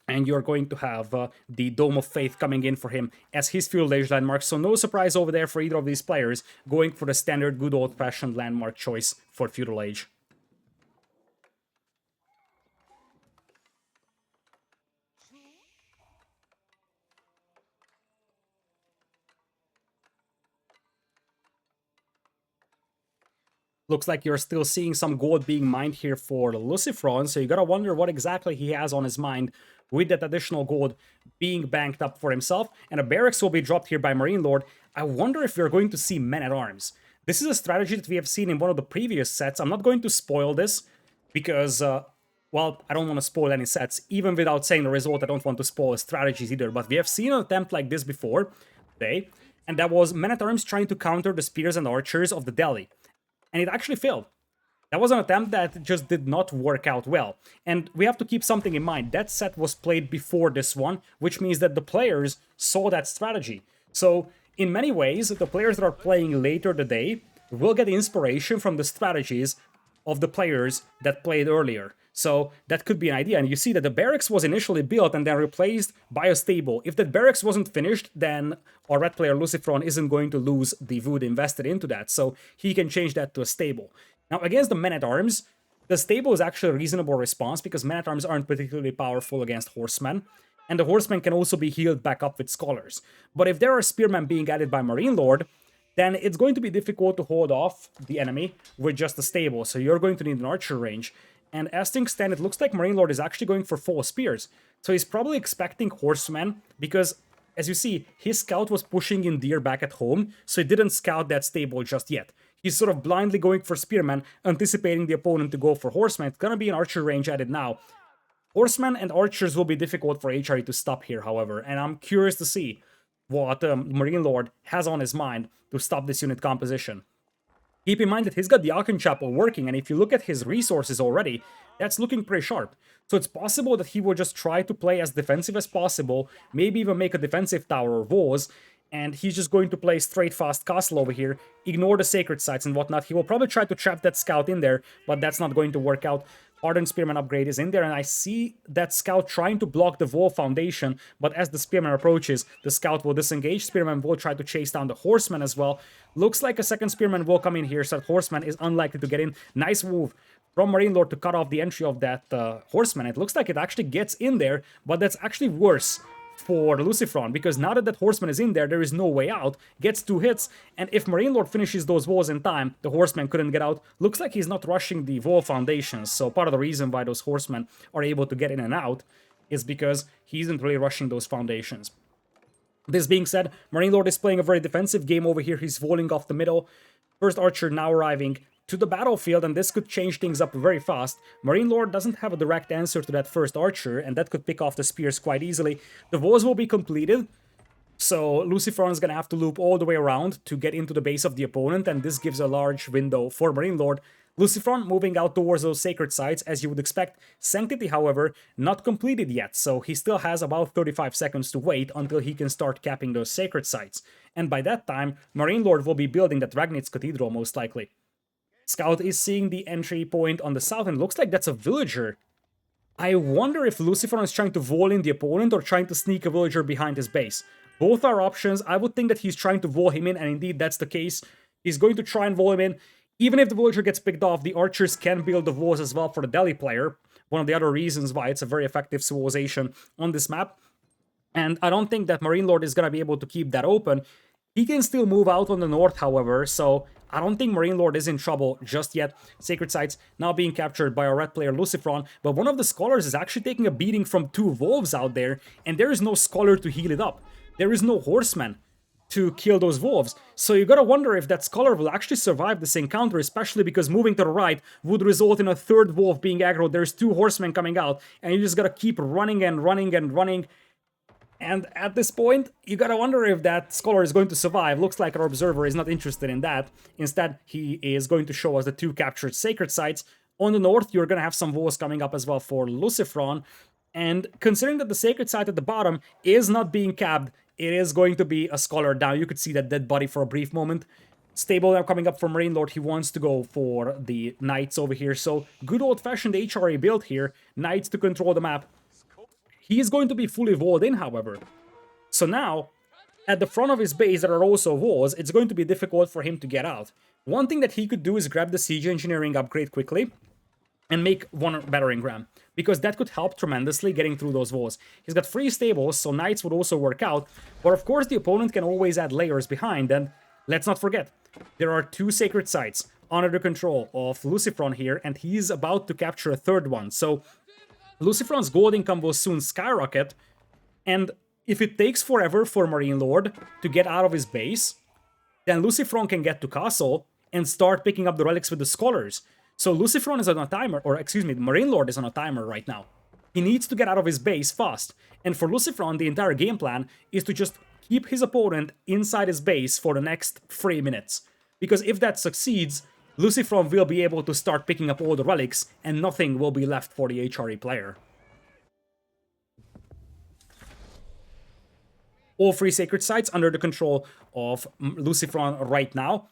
and you're going to have the Dome of Faith coming in for him as his feudal age landmark, so no surprise over there for either of these players, going for the standard good old-fashioned landmark choice for feudal age. Looks like you're still seeing some gold being mined here for LucifroN, so you gotta wonder what exactly he has on his mind with that additional gold being banked up for himself. And a barracks will be dropped here by MarineLord. I wonder if we're going to see men-at-arms. This is a strategy that we have seen in one of the previous sets. I'm not going to spoil this because, well, I don't want to spoil any sets. Even without saying the result, I don't want to spoil strategies either. But we have seen an attempt like this before today, and that was men-at-arms trying to counter the spears and archers of the Delhi. And it actually failed. That was an attempt that just did not work out well. And we have to keep something in mind. That set was played before this one, which means that the players saw that strategy. So, in many ways, the players that are playing later today will get inspiration from the strategies of the players that played earlier. So that could be an idea. And you see that the barracks was initially built and then replaced by a stable. If that barracks wasn't finished, then our red player LucifroN isn't going to lose the wood invested into that. So he can change that to a stable. Now, against the men-at-arms, the stable is actually a reasonable response because men-at-arms aren't particularly powerful against horsemen, and the horsemen can also be healed back up with scholars. But if there are spearmen being added by MarineLord, then it's going to be difficult to hold off the enemy with just a stable, so you're going to need an archer range. And as things stand, it looks like MarineLord is actually going for full spears. So he's probably expecting horsemen, because as you see, his scout was pushing in deer back at home, so he didn't scout that stable just yet. He's sort of blindly going for spearmen, anticipating the opponent to go for horsemen. It's gonna be an archer range added now. Horsemen and archers will be difficult for HRE to stop here, however, and I'm curious to see what MarineLord has on his mind to stop this unit composition. Keep in mind that he's got the Aachen Chapel working, and if you look at his resources already, that's looking pretty sharp. So it's possible that he will just try to play as defensive as possible, maybe even make a defensive tower or walls, and he's just going to play straight fast castle over here, ignore the sacred sites and whatnot. He will probably try to trap that scout in there, but that's not going to work out. Hardened Spearman upgrade is in there, and I see that scout trying to block the wall foundation, but as the spearman approaches, the scout will disengage. Spearman will try to chase down the horseman as well. Looks like a second spearman will come in here, so that horseman is unlikely to get in. Nice move from MarineLord to cut off the entry of that horseman. It looks like it actually gets in there, but that's actually worse for LucifroN, because now that that horseman is in there, there is no way out. Gets 2 hits, and if MarineLord finishes those walls in time, the horseman couldn't get out. Looks like he's not rushing the wall foundations, so part of the reason why those horsemen are able to get in and out is because he isn't really rushing those foundations. This being said, MarineLord is playing a very defensive game over here. He's walling off the middle. First archer now arriving to the battlefield, and this could change things up very fast. MarineLord doesn't have a direct answer to that first archer, and that could pick off the spears quite easily. The walls will be completed, so LucifroN is going to have to loop all the way around to get into the base of the opponent, and this gives a large window for MarineLord. LucifroN moving out towards those sacred sites, as you would expect. Sanctity, however, not completed yet, so he still has about 35 seconds to wait until he can start capping those sacred sites. And by that time, MarineLord will be building that Ragnitz Cathedral, most likely. Scout is seeing the entry point on the south, and looks like that's a villager. I wonder if LucifroN is trying to wall in the opponent or trying to sneak a villager behind his base. Both are options. I would think that he's trying to wall him in, and indeed that's the case. He's going to try and wall him in. Even if the villager gets picked off, the archers can build the walls as well for the Delhi player. One of the other reasons why it's a very effective civilization on this map. And I don't think that MarineLord is going to be able to keep that open. He can still move out on the north, however, so I don't think MarineLord is in trouble just yet. Sacred sites now being captured by our red player LucifroN, but one of the scholars is actually taking a beating from 2 wolves out there, and there is no scholar to heal it up. There is no horseman to kill those wolves, so you gotta wonder if that scholar will actually survive this encounter, especially because moving to the right would result in a 3rd wolf being aggroed. There's 2 horsemen coming out, and you just gotta keep running and running and running. And at this point, you gotta wonder if that scholar is going to survive. Looks like our observer is not interested in that. Instead, he is going to show us the 2 captured sacred sites. On the north, you're gonna have some walls coming up as well for LucifroN. And considering that the sacred site at the bottom is not being capped, it is going to be a scholar down. You could see that dead body for a brief moment. Stable now coming up from MarineLord. He wants to go for the knights over here. So good old-fashioned HRA build here. Knights to control the map. He is going to be fully walled in, however. So now, at the front of his base there are also walls. It's going to be difficult for him to get out. One thing that he could do is grab the siege engineering upgrade quickly and make 1 battering ram, because that could help tremendously getting through those walls. He's got 3 stables, so knights would also work out, but of course the opponent can always add layers behind, and let's not forget, there are 2 sacred sites under the control of LucifroN here, and he's about to capture a 3rd one, so LucifroN's gold income will soon skyrocket, and if it takes forever for MarineLord to get out of his base, then LucifroN can get to castle and start picking up the relics with the scholars. So LucifroN is on a timer, or excuse me, MarineLord is on a timer right now. He needs to get out of his base fast, and for LucifroN, the entire game plan is to just keep his opponent inside his base for the next 3 minutes. Because if that succeeds, LucifroN will be able to start picking up all the relics, and nothing will be left for the HRE player. All 3 sacred sites under the control of LucifroN right now.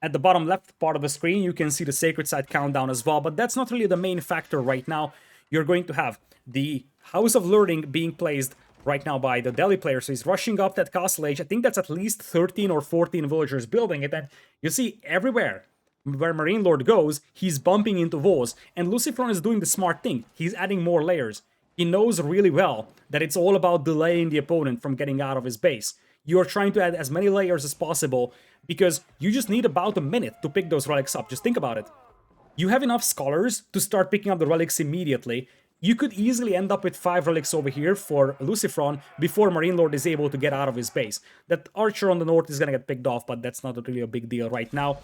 At the bottom left part of the screen, you can see the sacred site countdown as well, but that's not really the main factor right now. You're going to have the House of Learning being placed right now by the Delhi player, so he's rushing up that castle age. I think that's at least 13 or 14 villagers building it, and you see everywhere where MarineLord goes, he's bumping into walls, and LucifroN is doing the smart thing. He's adding more layers. He knows really well that it's all about delaying the opponent from getting out of his base. You're trying to add as many layers as possible because you just need about a minute to pick those relics up. Just think about it. You have enough scholars to start picking up the relics immediately. You could easily end up with 5 relics over here for LucifroN before MarineLord is able to get out of his base. That archer on the north is going to get picked off, but that's not really a big deal right now.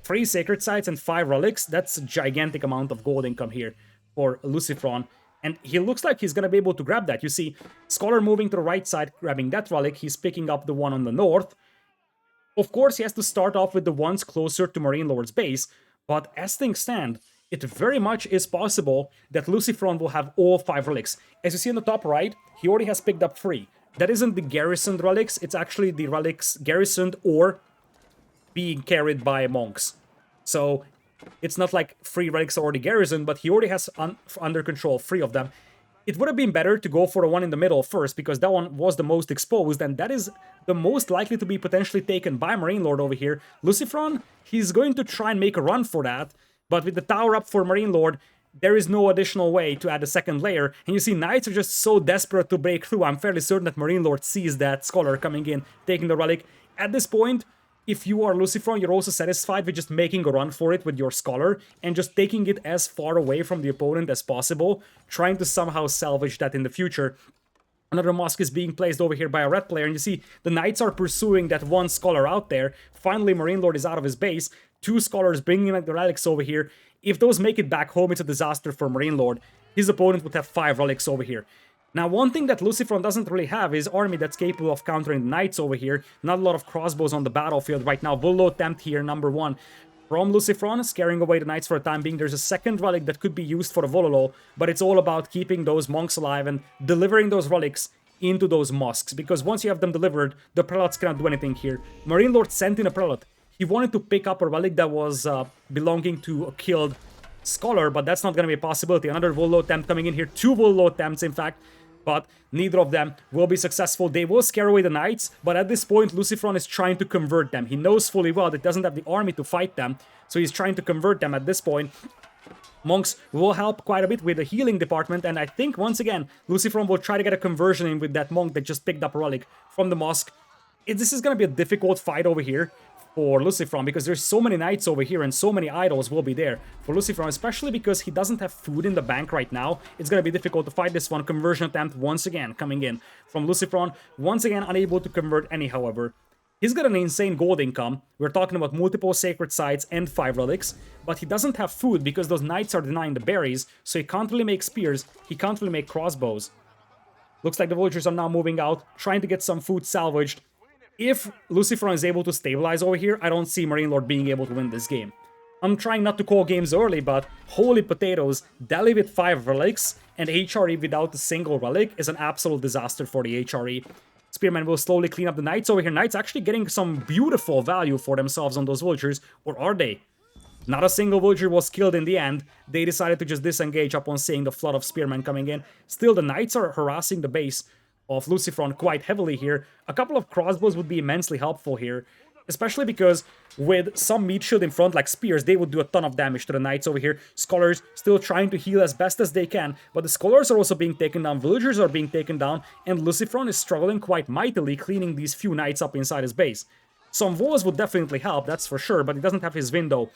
3 sacred sites and 5 relics, that's a gigantic amount of gold income here for LucifroN. And he looks like he's going to be able to grab that. You see, Scholar moving to the right side, grabbing that relic. He's picking up the one on the north. Of course, he has to start off with the ones closer to MarineLord's base. But as things stand, it very much is possible that LucifroN will have all 5 relics. As you see on the top right, he already has picked up 3. That isn't the garrisoned relics. It's actually the relics garrisoned or being carried by monks. So it's not like 3 relics already garrisoned, but he already has under control 3 of them. It would have been better to go for the one in the middle first, because that one was the most exposed, and that is the most likely to be potentially taken by MarineLord over here. LucifroN, he's going to try and make a run for that, but with the tower up for MarineLord, there is no additional way to add a second layer. And you see, Knights are just so desperate to break through. I'm fairly certain that MarineLord sees that Scholar coming in, taking the relic. At this point, if you are LucifroN, you're also satisfied with just making a run for it with your Scholar and just taking it as far away from the opponent as possible, trying to somehow salvage that in the future. Another mosque is being placed over here by a red player, and you see the Knights are pursuing that one Scholar out there. Finally, MarineLord is out of his base. 2 Scholars bringing the relics over here. If those make it back home, it's a disaster for MarineLord. His opponent would have 5 relics over here. Now, one thing that LucifroN doesn't really have is army that's capable of countering the Knights over here. Not a lot of crossbows on the battlefield right now. Volo attempt here, number 1 from LucifroN, scaring away the Knights for a time being. There's a second relic that could be used for the Vololo, but it's all about keeping those monks alive and delivering those relics into those mosques, because once you have them delivered, the prelates cannot do anything here. MarineLord sent in a prelate. He wanted to pick up a relic that was belonging to a killed Scholar, but that's not going to be a possibility. Another Volo attempt coming in here. 2 Volo attempts, in fact, but neither of them will be successful. They will scare away the Knights, but at this point, LucifroN is trying to convert them. He knows fully well that it doesn't have the army to fight them, so he's trying to convert them at this point. Monks will help quite a bit with the healing department, and I think, once again, LucifroN will try to get a conversion in with that monk that just picked up a relic from the mosque. This is going to be a difficult fight over here for LucifroN, because there's so many Knights over here and so many idols will be there for LucifroN, especially because he doesn't have food in the bank right now. It's going to be difficult to fight this one. Conversion attempt once again coming in from LucifroN. Once again, unable to convert any, however. He's got an insane gold income. We're talking about multiple sacred sites and 5 relics, but he doesn't have food because those Knights are denying the berries, so he can't really make spears, he can't really make crossbows. Looks like the villagers are now moving out, trying to get some food salvaged. If LucifroN is able to stabilize over here, I don't see MarineLord being able to win this game. I'm trying not to call games early, but holy potatoes, Delhi with 5 relics and HRE without a single relic is an absolute disaster for the HRE. Spearman will slowly clean up the Knights over here. Knights actually getting some beautiful value for themselves on those villagers, or are they? Not a single villager was killed in the end. They decided to just disengage upon seeing the flood of Spearmen coming in. Still, the Knights are harassing the base of LucifroN quite heavily here. A couple of crossbows would be immensely helpful here, especially because with some meat shield in front like spears, they would do a ton of damage to the Knights over here. Scholars still trying to heal as best as they can, but the Scholars are also being taken down, villagers are being taken down, and LucifroN is struggling quite mightily cleaning these few Knights up inside his base. Some walls would definitely help, that's for sure, but he doesn't have his window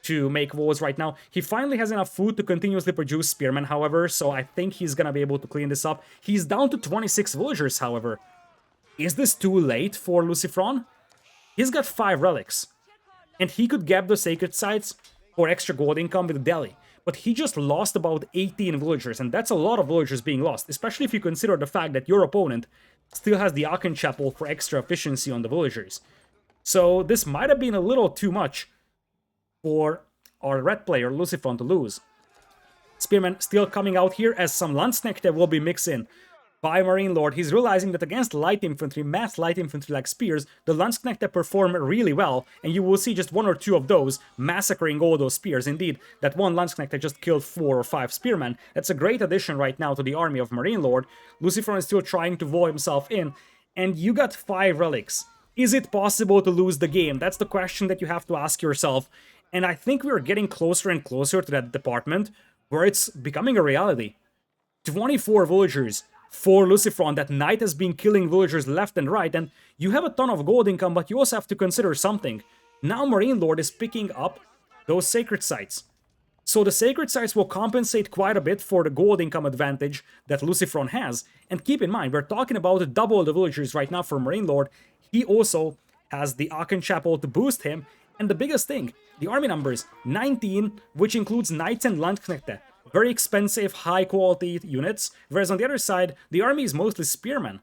to make walls right now. He finally has enough food to continuously produce spearmen, however, so I think he's gonna be able to clean this up. He's down to 26 villagers, however. Is this too late for LucifroN? He's got 5 relics, and he could get the sacred sites for extra gold income with Delhi, but he just lost about 18 villagers, and that's a lot of villagers being lost, especially if you consider the fact that your opponent still has the Aken Chapel for extra efficiency on the villagers. So this might have been a little too much for our red player, LucifroN, to lose. Spearman still coming out here as some Landsknechte will be mixed in by MarineLord. He's realizing that against light infantry, mass light infantry like spears, the Landsknechte perform really well, and you will see just one or two of those massacring all those spears. Indeed, that one Landsknechte just killed 4 or 5 spearmen. That's a great addition right now to the army of MarineLord. LucifroN is still trying to wall himself in, and you got 5 relics. Is it possible to lose the game? That's the question that you have to ask yourself, and I think we're getting closer and closer to that department where it's becoming a reality. 24 villagers for LucifroN. That knight has been killing villagers left and right, and you have a ton of gold income, but you also have to consider something. Now MarineLord is picking up those sacred sites. So the sacred sites will compensate quite a bit for the gold income advantage that LucifroN has. And keep in mind, we're talking about double the villagers right now for MarineLord. He also has the Aachen Chapel to boost him. And the biggest thing, the army numbers, 19, which includes knights and Landsknechte. Very expensive, high-quality units, whereas on the other side, the army is mostly spearmen.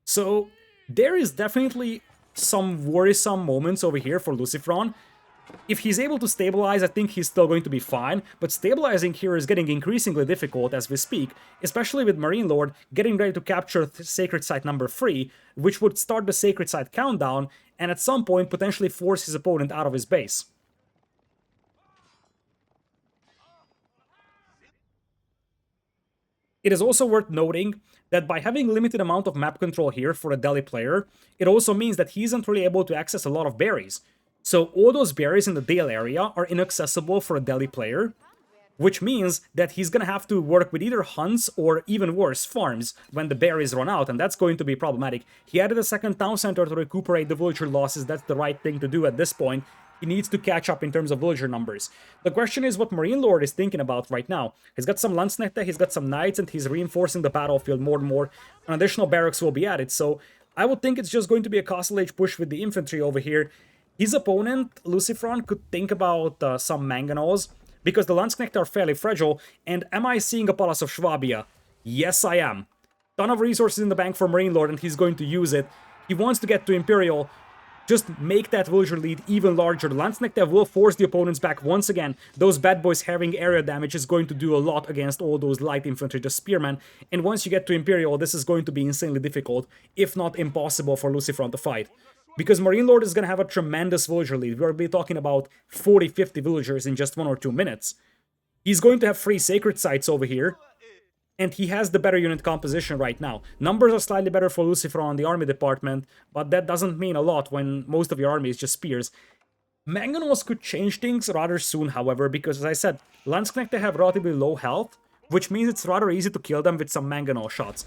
So there is definitely some worrisome moments over here for LucifroN. If he's able to stabilize, I think he's still going to be fine, but stabilizing here is getting increasingly difficult as we speak, especially with MarineLord getting ready to capture Sacred Site number 3, which would start the Sacred Site countdown, and at some point potentially force his opponent out of his base. It is also worth noting that by having limited amount of map control here for a Delhi player, it also means that he isn't really able to access a lot of berries. So all those berries in the Dale area are inaccessible for a Delhi player, which means that he's gonna have to work with either hunts or, even worse, farms when the berries run out, and that's going to be problematic. He added a second town center to recuperate the villager losses. That's the right thing to do at this point. He needs to catch up in terms of villager numbers. The question is what MarineLord is thinking about right now. He's got some Landsknechte, he's got some knights, and he's reinforcing the battlefield more and more. An additional barracks will be added, so I would think it's just going to be a Castle Age push with the infantry over here. His opponent, LucifroN, could think about some Mangonels, because the Landsknechte are fairly fragile, and am I seeing a Palace of Swabia? Yes, I am. Ton of resources in the bank for MarineLord, and he's going to use it. He wants to get to Imperial. Just make that villager lead even larger. The Landsknechte will force the opponents back once again. Those bad boys having area damage is going to do a lot against all those light infantry, the spearmen. And once you get to Imperial, this is going to be insanely difficult, if not impossible for LucifroN to fight. Because MarineLord is going to have a tremendous villager lead. We'll be talking about 40-50 villagers in just 1 or 2 minutes. He's going to have 3 sacred sites over here. And he has the better unit composition right now. Numbers are slightly better for LucifroN on the army department, but that doesn't mean a lot when most of your army is just spears. Mangonels could change things rather soon, however, because as I said, Landsknechte have relatively low health, which means it's rather easy to kill them with some Mangonel shots.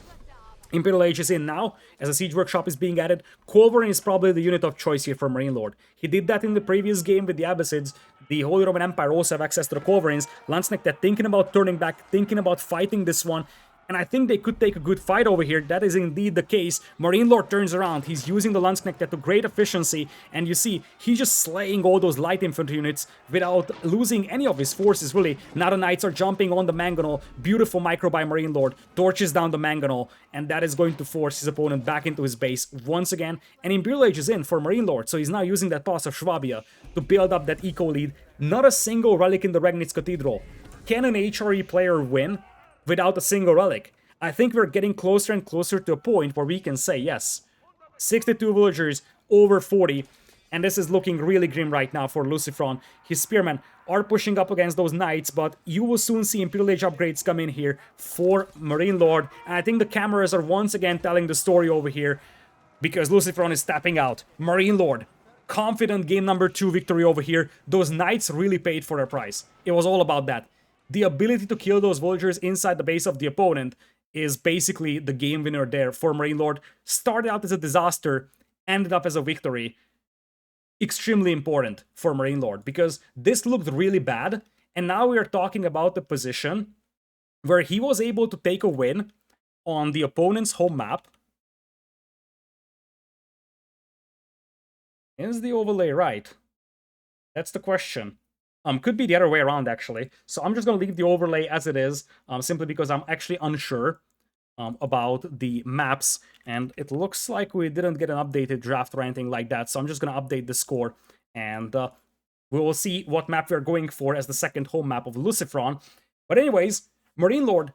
Imperial Age is in now, as a Siege Workshop is being added. Culverin is probably the unit of choice here for MarineLord. He did that in the previous game with the Abbasids. The Holy Roman Empire also have access to the Culverins. Landsknechte thinking about turning back, thinking about fighting this one. And I think they could take a good fight over here. That is indeed the case. MarineLord turns around. He's using the Landsknechte to great efficiency. And you see, he's just slaying all those light infantry units without losing any of his forces, really. Now the Knights are jumping on the Mangonel. Beautiful micro by MarineLord. Torches down the Mangonel. And that is going to force his opponent back into his base once again. And Imperial Age is in for MarineLord. So he's now using that Palace of Swabia to build up that eco lead. Not a single relic in the Regnitz Cathedral. Can an HRE player win without a single relic? I think we're getting closer and closer to a point where we can say yes. 62 villagers, over 40, and this is looking really grim right now for LucifroN. His spearmen are pushing up against those knights, but you will soon see Imperial Age upgrades come in here for MarineLord, and I think the cameras are once again telling the story over here, because LucifroN is tapping out. MarineLord, confident game number 2 victory over here. Those knights really paid for their price. It was all about that. The ability to kill those villagers inside the base of the opponent is basically the game winner there for MarineLord. Started out as a disaster, ended up as a victory. Extremely important for MarineLord, because this looked really bad, and now we are talking about the position where he was able to take a win on the opponent's home map. Is the overlay right? That's the question. Could be the other way around, actually. So I'm just going to leave the overlay as it is, simply because I'm actually unsure about the maps, and it looks like we didn't get an updated draft or anything like that, so I'm just going to update the score, and We will see what map we're going for as the second home map of LucifroN. But anyways, MarineLord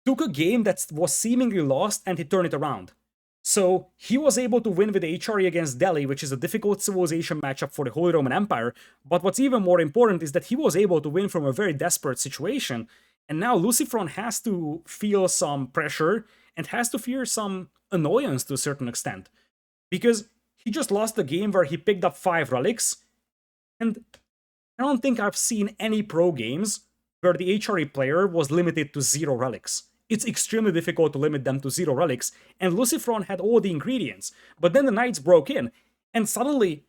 took a game that was seemingly lost and he turned it around. So he was able to win with HRE against Delhi, which is a difficult civilization matchup for the Holy Roman Empire. But what's even more important is that he was able to win from a very desperate situation. And now LucifroN has to feel some pressure and has to fear some annoyance to a certain extent. Because he just lost a game where he picked up 5 relics. And I don't think I've seen any pro games where the HRE player was limited to 0 relics. It's extremely difficult to limit them to 0 relics, and LucifroN had all the ingredients. But then the Knights broke in, and suddenly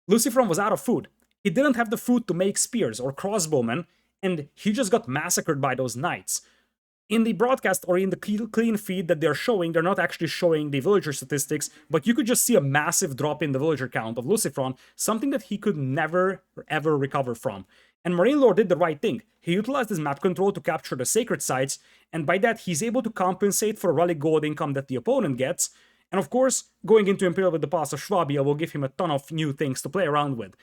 LucifroN was out of food. He didn't have the food to make spears or crossbowmen, and he just got massacred by those Knights. In the broadcast or in the clean feed that they're showing, they're not actually showing the villager statistics, but you could just see a massive drop in the villager count of LucifroN, something that he could never ever recover from. And MarineLord did the right thing. He utilized his map control to capture the sacred sites, and by that he's able to compensate for relic gold income that the opponent gets. And of course, going into Imperial with the Pass of Schwabia will give him a ton of new things to play around with.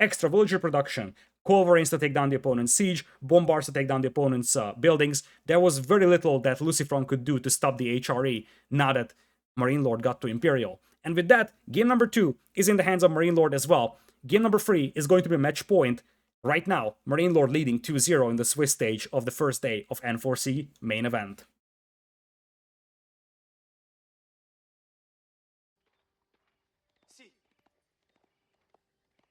Extra villager production, culverins to take down the opponent's siege, bombards to take down the opponent's buildings. There was very little that LucifroN could do to stop the HRE now that MarineLord got to Imperial. And with that, game number 2 is in the hands of MarineLord as well. Game number 3 is going to be match point. Right now, MarineLord leading 2-0 in the Swiss stage of the first day of N4C Main Event.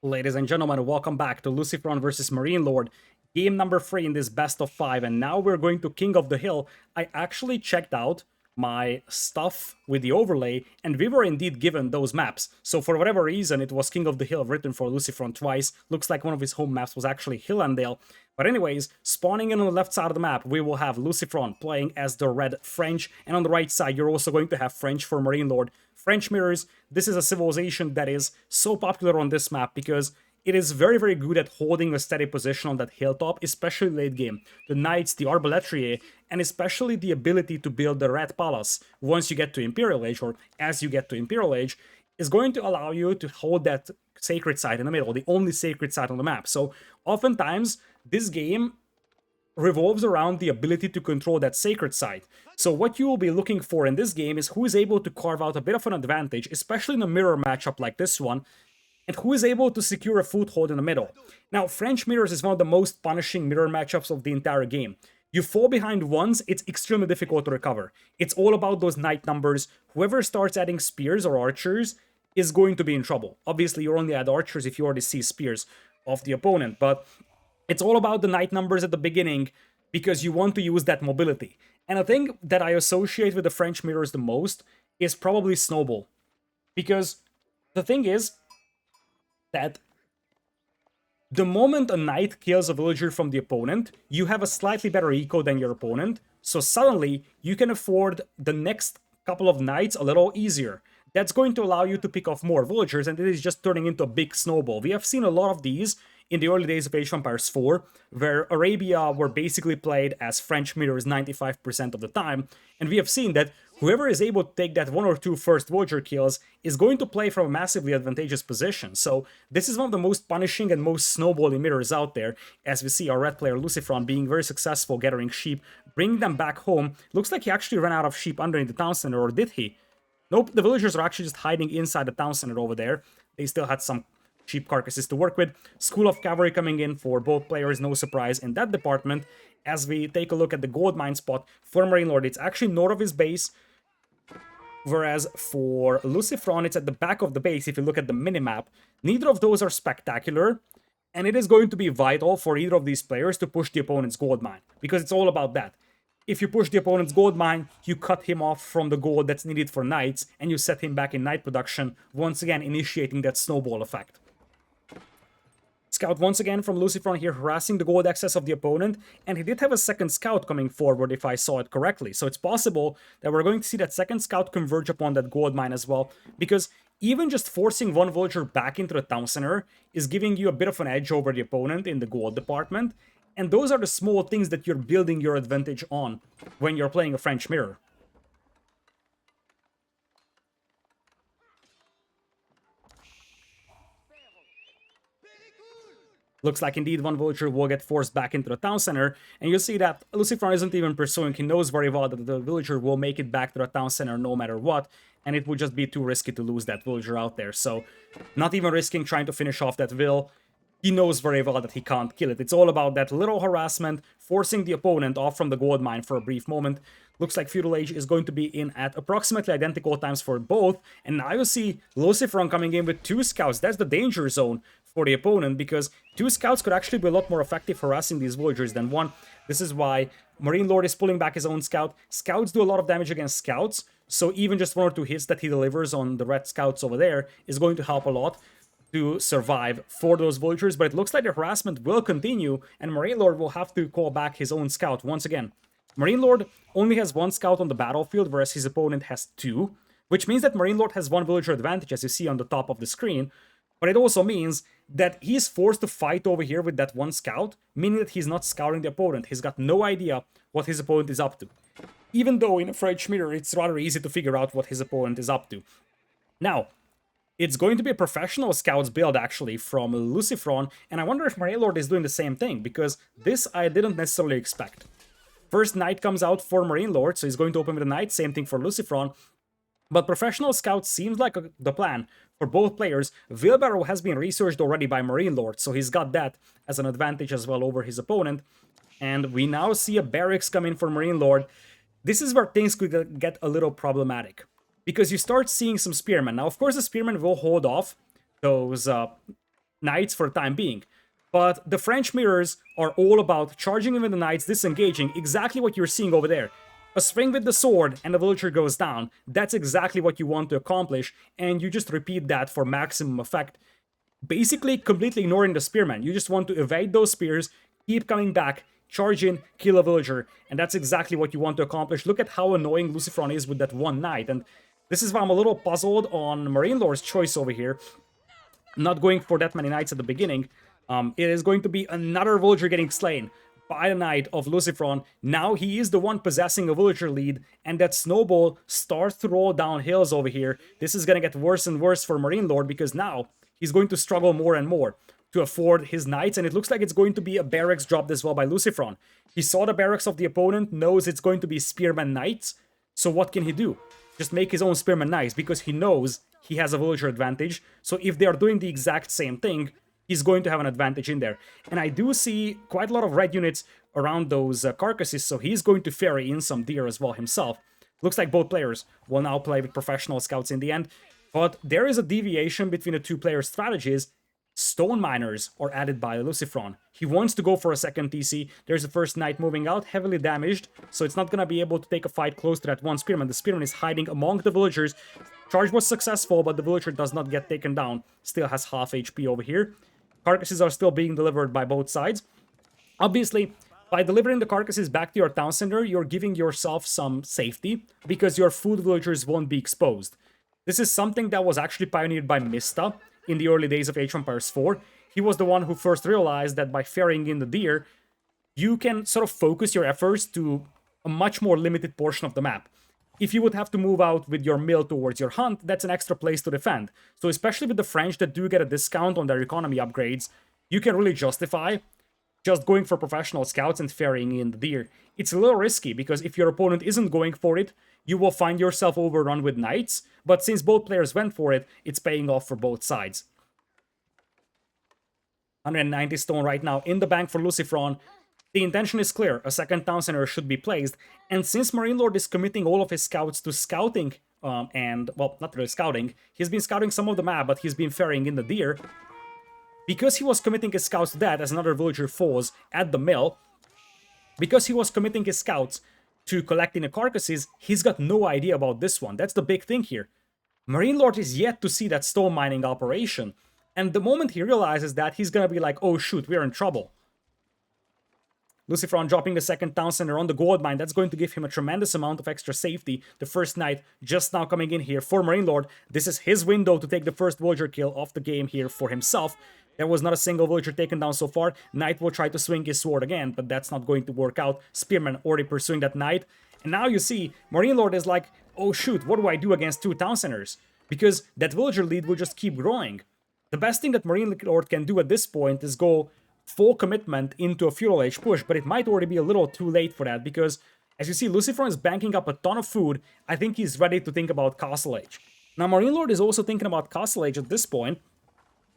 Ladies and gentlemen, welcome back to LucifroN versus MarineLord, game number 3 in this best of 5, and now we're going to King of the Hill. I actually checked out my stuff with the overlay, and we were indeed given those maps. So for whatever reason, it was King of the Hill written for LucifroN twice. Looks like one of his home maps was actually Hillandale. But anyways, spawning in on the left side of the map, we will have LucifroN playing as the red French, and on the right side, you're also going to have French for MarineLord. French mirrors, this is a civilization that is so popular on this map because it is very, very good at holding a steady position on that hilltop, especially late game. The Knights, the Arbaletrier, and especially the ability to build the Red Palace once you get to Imperial Age, or as you get to Imperial Age, is going to allow you to hold that sacred site in the middle, the only sacred site on the map. So oftentimes, this game revolves around the ability to control that sacred site. So what you will be looking for in this game is who is able to carve out a bit of an advantage, especially in a mirror matchup like this one, and who is able to secure a foothold in the middle. Now, French mirrors is one of the most punishing mirror matchups of the entire game. You fall behind once, it's extremely difficult to recover. It's all about those knight numbers. Whoever starts adding spears or archers is going to be in trouble. Obviously, you only add archers if you already see spears of the opponent, but it's all about the knight numbers at the beginning because you want to use that mobility. And the thing that I associate with the French mirrors the most is probably Snowball. Because the thing is that the moment a knight kills a villager from the opponent, you have a slightly better eco than your opponent, so suddenly you can afford the next couple of knights a little easier. That's going to allow you to pick off more villagers, and it is just turning into a big snowball. We have seen a lot of these in the early days of Age of Empires 4, where Arabia were basically played as French mirrors 95% of the time, and we have seen that whoever is able to take that 1 or 2 first villager kills is going to play from a massively advantageous position. So this is one of the most punishing and most snowballing mirrors out there, as we see our red player LucifroN being very successful gathering sheep, bringing them back home. Looks like he actually ran out of sheep underneath the town center, or did he? Nope, the villagers are actually just hiding inside the town center over there. They still had some sheep carcasses to work with. School of Cavalry coming in for both players, no surprise in that department. As we take a look at the gold mine spot for MarineLord, it's actually north of his base, whereas for LucifroN, it's at the back of the base if you look at the minimap. Neither of those are spectacular, and it is going to be vital for either of these players to push the opponent's gold mine, because it's all about that. If you push the opponent's gold mine, you cut him off from the gold that's needed for knights, and you set him back in knight production, once again initiating that snowball effect. Scout once again from LucifroN here, harassing the gold excess of the opponent, and he did have a second scout coming forward if I saw it correctly, so it's possible that we're going to see that second scout converge upon that gold mine as well, because even just forcing one villager back into the town center is giving you a bit of an edge over the opponent in the gold department, and those are the small things that you're building your advantage on when you're playing a French mirror. Looks like indeed one villager will get forced back into the town center, and you'll see that LucifroN isn't even pursuing. He knows very well that the villager will make it back to the town center no matter what, and it would just be too risky to lose that villager out there. So, not even risking trying to finish off that vill. He knows very well that he can't kill it. It's all about that little harassment, forcing the opponent off from the gold mine for a brief moment. Looks like Feudal Age is going to be in at approximately identical times for both. And now you see LucifroN coming in with 2 scouts. That's the danger zone for the opponent, because 2 scouts could actually be a lot more effective harassing these villagers than 1. This is why MarineLord is pulling back his own scout. Scouts do a lot of damage against scouts, so even just 1 or 2 hits that he delivers on the red scouts over there is going to help a lot to survive for those villagers. But it looks like the harassment will continue, and MarineLord will have to call back his own scout once again. MarineLord only has 1 scout on the battlefield, whereas his opponent has 2, which means that MarineLord has 1 villager advantage, as you see on the top of the screen. But it also means that he's forced to fight over here with that 1 scout, meaning that he's not scouting the opponent. He's got no idea what his opponent is up to. Even though in a French mirror, it's rather easy to figure out what his opponent is up to. Now, it's going to be a professional scouts build, actually, from LucifroN, and I wonder if MarineLord is doing the same thing, because this I didn't necessarily expect. First Knight comes out for MarineLord, so he's going to open with a Knight, same thing for LucifroN. But professional scout seems like the plan for both players. Wheelbarrow has been researched already by MarineLord, so he's got that as an advantage as well over his opponent. And we now see a barracks come in for MarineLord. This is where things could get a little problematic, because you start seeing some spearmen. Now, of course, the spearmen will hold off those knights for the time being. But the French mirrors are all about charging in with the knights, disengaging, exactly what you're seeing over there. A swing with the sword and the villager goes down. That's exactly what you want to accomplish, and you just repeat that for maximum effect. Basically, completely ignoring the spearmen. You just want to evade those spears, keep coming back, charge in, kill a villager, and that's exactly what you want to accomplish. Look at how annoying LucifroN is with that 1 knight, and this is why I'm a little puzzled on MarineLord's choice over here. Not going for that many knights at the beginning. It is going to be another villager getting slain by the knight of LucifroN. Now he is the one possessing a villager lead, and that snowball starts to roll down hills over here. This is going to get worse and worse for MarineLord, because now he's going to struggle more and more to afford his knights, and it looks like it's going to be a barracks dropped as well by LucifroN. He saw the barracks of the opponent, knows it's going to be spearman knights, so what can he do? Just make his own spearman knights, because he knows he has a villager advantage, so if they are doing the exact same thing, he's going to have an advantage in there. And I do see quite a lot of red units around those carcasses, so he's going to ferry in some deer as well himself. Looks like both players will now play with professional scouts in the end, but there is a deviation between the 2 players' strategies. Stone miners are added by LucifroN. He wants to go for a second TC. There's the first knight moving out, heavily damaged, so it's not going to be able to take a fight close to that 1 spearman. The spearman is hiding among the villagers. Charge was successful, but the villager does not get taken down. Still has half HP over here. Carcasses are still being delivered by both sides. Obviously, by delivering the carcasses back to your town center, you're giving yourself some safety, because your food villagers won't be exposed. This is something that was actually pioneered by Mista in the early days of Age of Empires 4. He was the one who first realized that by ferrying in the deer, you can sort of focus your efforts to a much more limited portion of the map. If you would have to move out with your mill towards your hunt, that's an extra place to defend. So especially with the French that do get a discount on their economy upgrades, you can really justify just going for professional scouts and ferrying in the deer. It's a little risky, because if your opponent isn't going for it, you will find yourself overrun with knights, but since both players went for it, it's paying off for both sides. 190 stone right now in the bank for LucifroN. The intention is clear, a second town center should be placed, and since MarineLord is committing all of his scouts to scouting, well, not really scouting, he's been scouting some of the map, but he's been ferrying in the deer. Because he was committing his scouts to that as another villager falls at the mill, because he was committing his scouts to collecting the carcasses, he's got no idea about this one. That's the big thing here. MarineLord is yet to see that stone mining operation, and the moment he realizes that, he's gonna be like, oh shoot, we're in trouble. LucifroN dropping the second town center on the gold mine. That's going to give him a tremendous amount of extra safety. The first knight just now coming in here for MarineLord. This is his window to take the first villager kill of the game here for himself. There was not a single villager taken down so far. Knight will try to swing his sword again, but that's not going to work out. Spearman already pursuing that knight. And now you see, MarineLord is like, oh shoot, what do I do against 2 town centers? Because that villager lead will just keep growing. The best thing that MarineLord can do at this point is go full commitment into a Feudal Age push, but it might already be a little too late for that because, as you see, LucifroN is banking up a ton of food. I think he's ready to think about Castle Age. Now, MarineLord is also thinking about Castle Age at this point,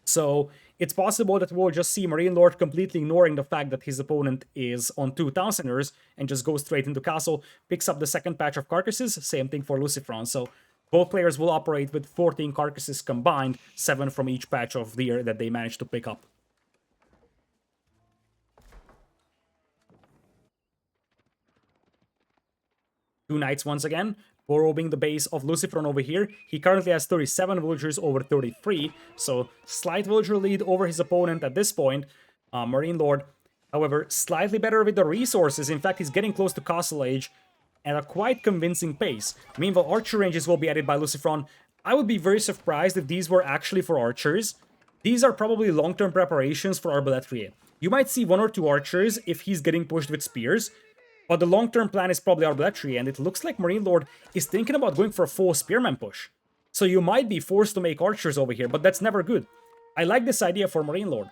so it's possible that we'll just see MarineLord completely ignoring the fact that his opponent is on 2000ers and just goes straight into Castle, picks up the second patch of carcasses, same thing for LucifroN. So both players will operate with 14 carcasses combined, 7 from each patch of deer that they managed to pick up. Two knights once again, probing the base of LucifroN over here. He currently has 37 villagers over 33, so slight villager lead over his opponent at this point. MarineLord, however, slightly better with the resources. In fact, he's getting close to Castle Age at a quite convincing pace. Meanwhile, archer ranges will be added by LucifroN. I would be very surprised if these were actually for archers. These are probably long-term preparations for Arbaletier. You might see 1 or 2 archers if he's getting pushed with spears, but the long-term plan is probably Arbaletier, and it looks like MarineLord is thinking about going for a full spearman push. So you might be forced to make archers over here, but that's never good. I like this idea for MarineLord.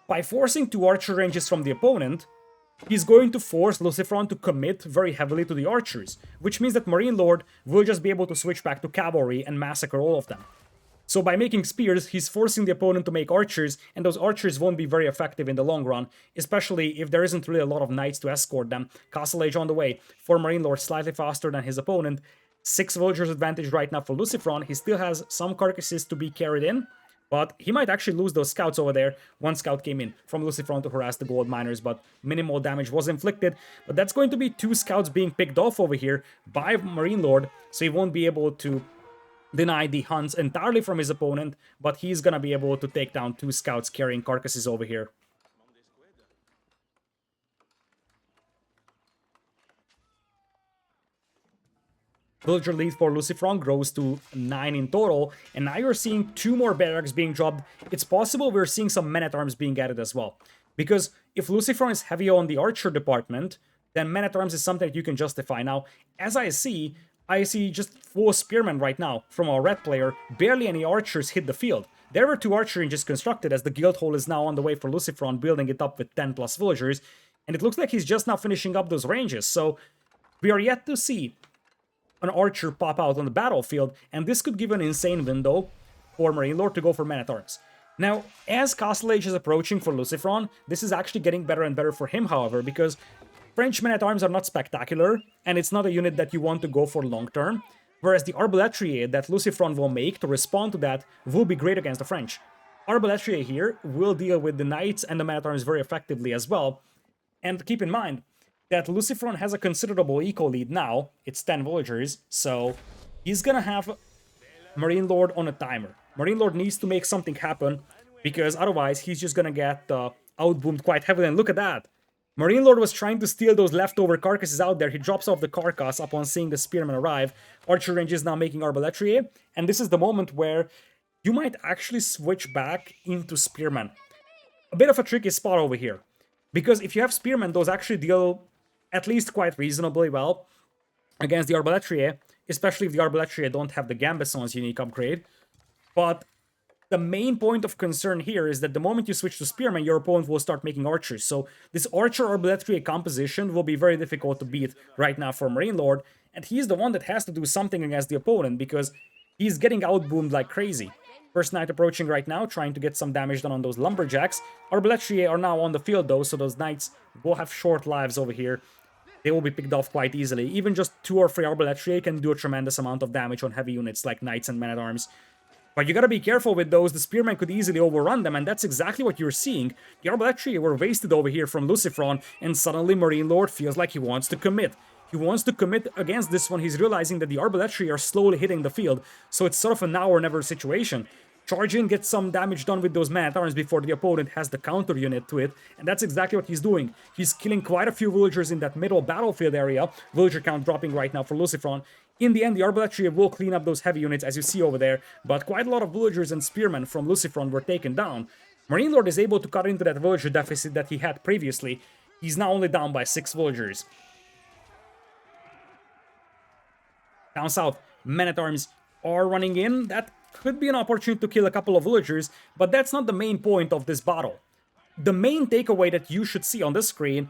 By forcing 2 archer ranges from the opponent, he's going to force LucifroN to commit very heavily to the archers, which means that MarineLord will just be able to switch back to cavalry and massacre all of them. So by making spears, he's forcing the opponent to make archers, and those archers won't be very effective in the long run, especially if there isn't really a lot of knights to escort them. Castle Age on the way for MarineLord, slightly faster than his opponent. 6 villagers advantage right now for LucifroN. He still has some carcasses to be carried in, but he might actually lose those scouts over there. 1 scout came in from LucifroN to harass the gold miners, but minimal damage was inflicted. But that's going to be 2 scouts being picked off over here by MarineLord, so he won't be able to deny the hunts entirely from his opponent, but he's gonna be able to take down 2 scouts carrying carcasses over here. Villager lead for LucifroN grows to 9 in total, and now you're seeing 2 more barracks being dropped. It's possible we're seeing some men-at-arms being added as well. Because if LucifroN is heavy on the archer department, then men-at-arms is something that you can justify. Now, as I see just full spearmen right now from our red player. Barely any archers hit the field. There were 2 archer ranges constructed, as the guild hall is now on the way for LucifroN, building it up with 10 plus villagers, and it looks like he's just now finishing up those ranges, so we are yet to see an archer pop out on the battlefield, and this could give an insane window for MarineLord to go for men-at-arms. Now, as Castle Age is approaching for LucifroN, this is actually getting better and better for him, however, because French men-at-arms are not spectacular, and it's not a unit that you want to go for long-term, whereas the Arbaletier that LucifroN will make to respond to that will be great against the French. Arbaletier here will deal with the knights and the men-at-arms very effectively as well, and keep in mind that LucifroN has a considerable eco lead now. It's 10 villagers, so he's gonna have MarineLord on a timer. MarineLord needs to make something happen, because otherwise he's just gonna get outboomed quite heavily, and look at that! MarineLord was trying to steal those leftover carcasses out there. He drops off the carcass upon seeing the spearmen arrive. Archer range is now making Arbaletier, and this is the moment where you might actually switch back into spearmen. A bit of a tricky spot over here, because if you have spearmen, those actually deal at least quite reasonably well against the Arbaletier, especially if the Arbaletier don't have the Gambeson's unique upgrade. But the main point of concern here is that the moment you switch to Spearman, your opponent will start making archers. So this Archer-Arbaletier composition will be very difficult to beat right now for MarineLord, and he's the one that has to do something against the opponent, because he's getting outboomed like crazy. First Knight approaching right now, trying to get some damage done on those Lumberjacks. Arbaletier are now on the field though, so those Knights will have short lives over here. They will be picked off quite easily. Even just 2 or 3 Arbaletier can do a tremendous amount of damage on heavy units like Knights and Men-at-Arms. But you gotta be careful with those. The Spearmen could easily overrun them, and that's exactly what you're seeing. The Arbaletier were wasted over here from LucifroN, and suddenly MarineLord feels like he wants to commit. He wants to commit against this one. He's realizing that the Arbaletier are slowly hitting the field, so it's sort of a now or never situation. Charge in, get some damage done with those men-at-arms before the opponent has the counter unit to it, and that's exactly what he's doing. He's killing quite a few villagers in that middle battlefield area, villager count dropping right now for LucifroN. In the end, the Arbaletier will clean up those heavy units, as you see over there, but quite a lot of villagers and spearmen from LucifroN were taken down. MarineLord is able to cut into that villager deficit that he had previously. He's now only down by 6 villagers. Down south, men-at-arms are running in. That could be an opportunity to kill a couple of villagers, but that's not the main point of this battle. the main takeaway that you should see on this screen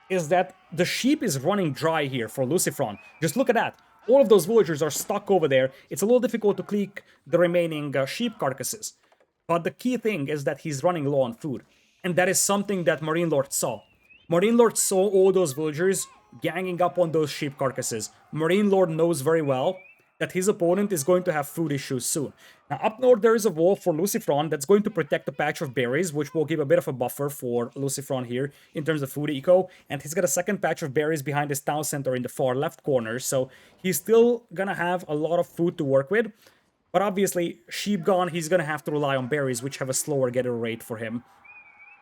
is that the sheep is running dry here for LucifroN. Just look at that. All of those villagers are stuck over there. It's a little difficult to click the remaining sheep carcasses. But the key thing is that he's running low on food. And that is something that MarineLord saw. MarineLord saw all those villagers ganging up on those sheep carcasses. MarineLord knows very well that his opponent is going to have food issues soon. Now, up north, there is a wall for LucifroN that's going to protect a patch of berries, which will give a bit of a buffer for LucifroN here in terms of food eco. And he's got a second patch of berries behind his town center in the far left corner, so he's still gonna have a lot of food to work with. But obviously, sheep gone, he's gonna have to rely on berries, which have a slower getter rate for him.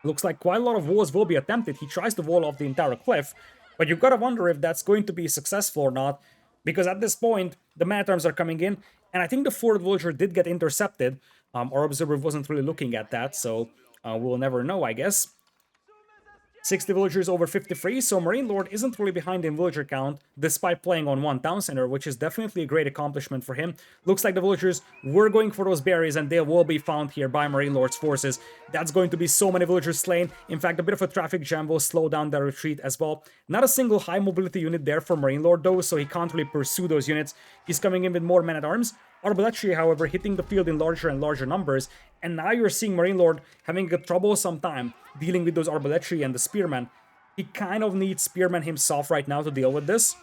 Looks like quite a lot of walls will be attempted. He tries to wall off the entire cliff, but you've got to wonder if that's going to be successful or not, because at this point, the man-at-arms are coming in, and I think the fourth villager did get intercepted. Our observer wasn't really looking at that, so we'll never know, I guess. 60 villagers over 53, so MarineLord isn't really behind in villager count, despite playing on one town center, which is definitely a great accomplishment for him. Looks like the villagers were going for those berries, and they will be found here by MarineLord's forces. That's going to be so many villagers slain. In fact, a bit of a traffic jam will slow down their retreat as well. Not a single high mobility unit there for MarineLord though, so he can't really pursue those units. He's coming in with more men-at-arms. Arbaletier, however, hitting the field in larger and larger numbers, and now you're seeing MarineLord having a troublesome time dealing with those Arbaletier and the Spearmen. He kind of needs Spearmen himself right now to deal with this.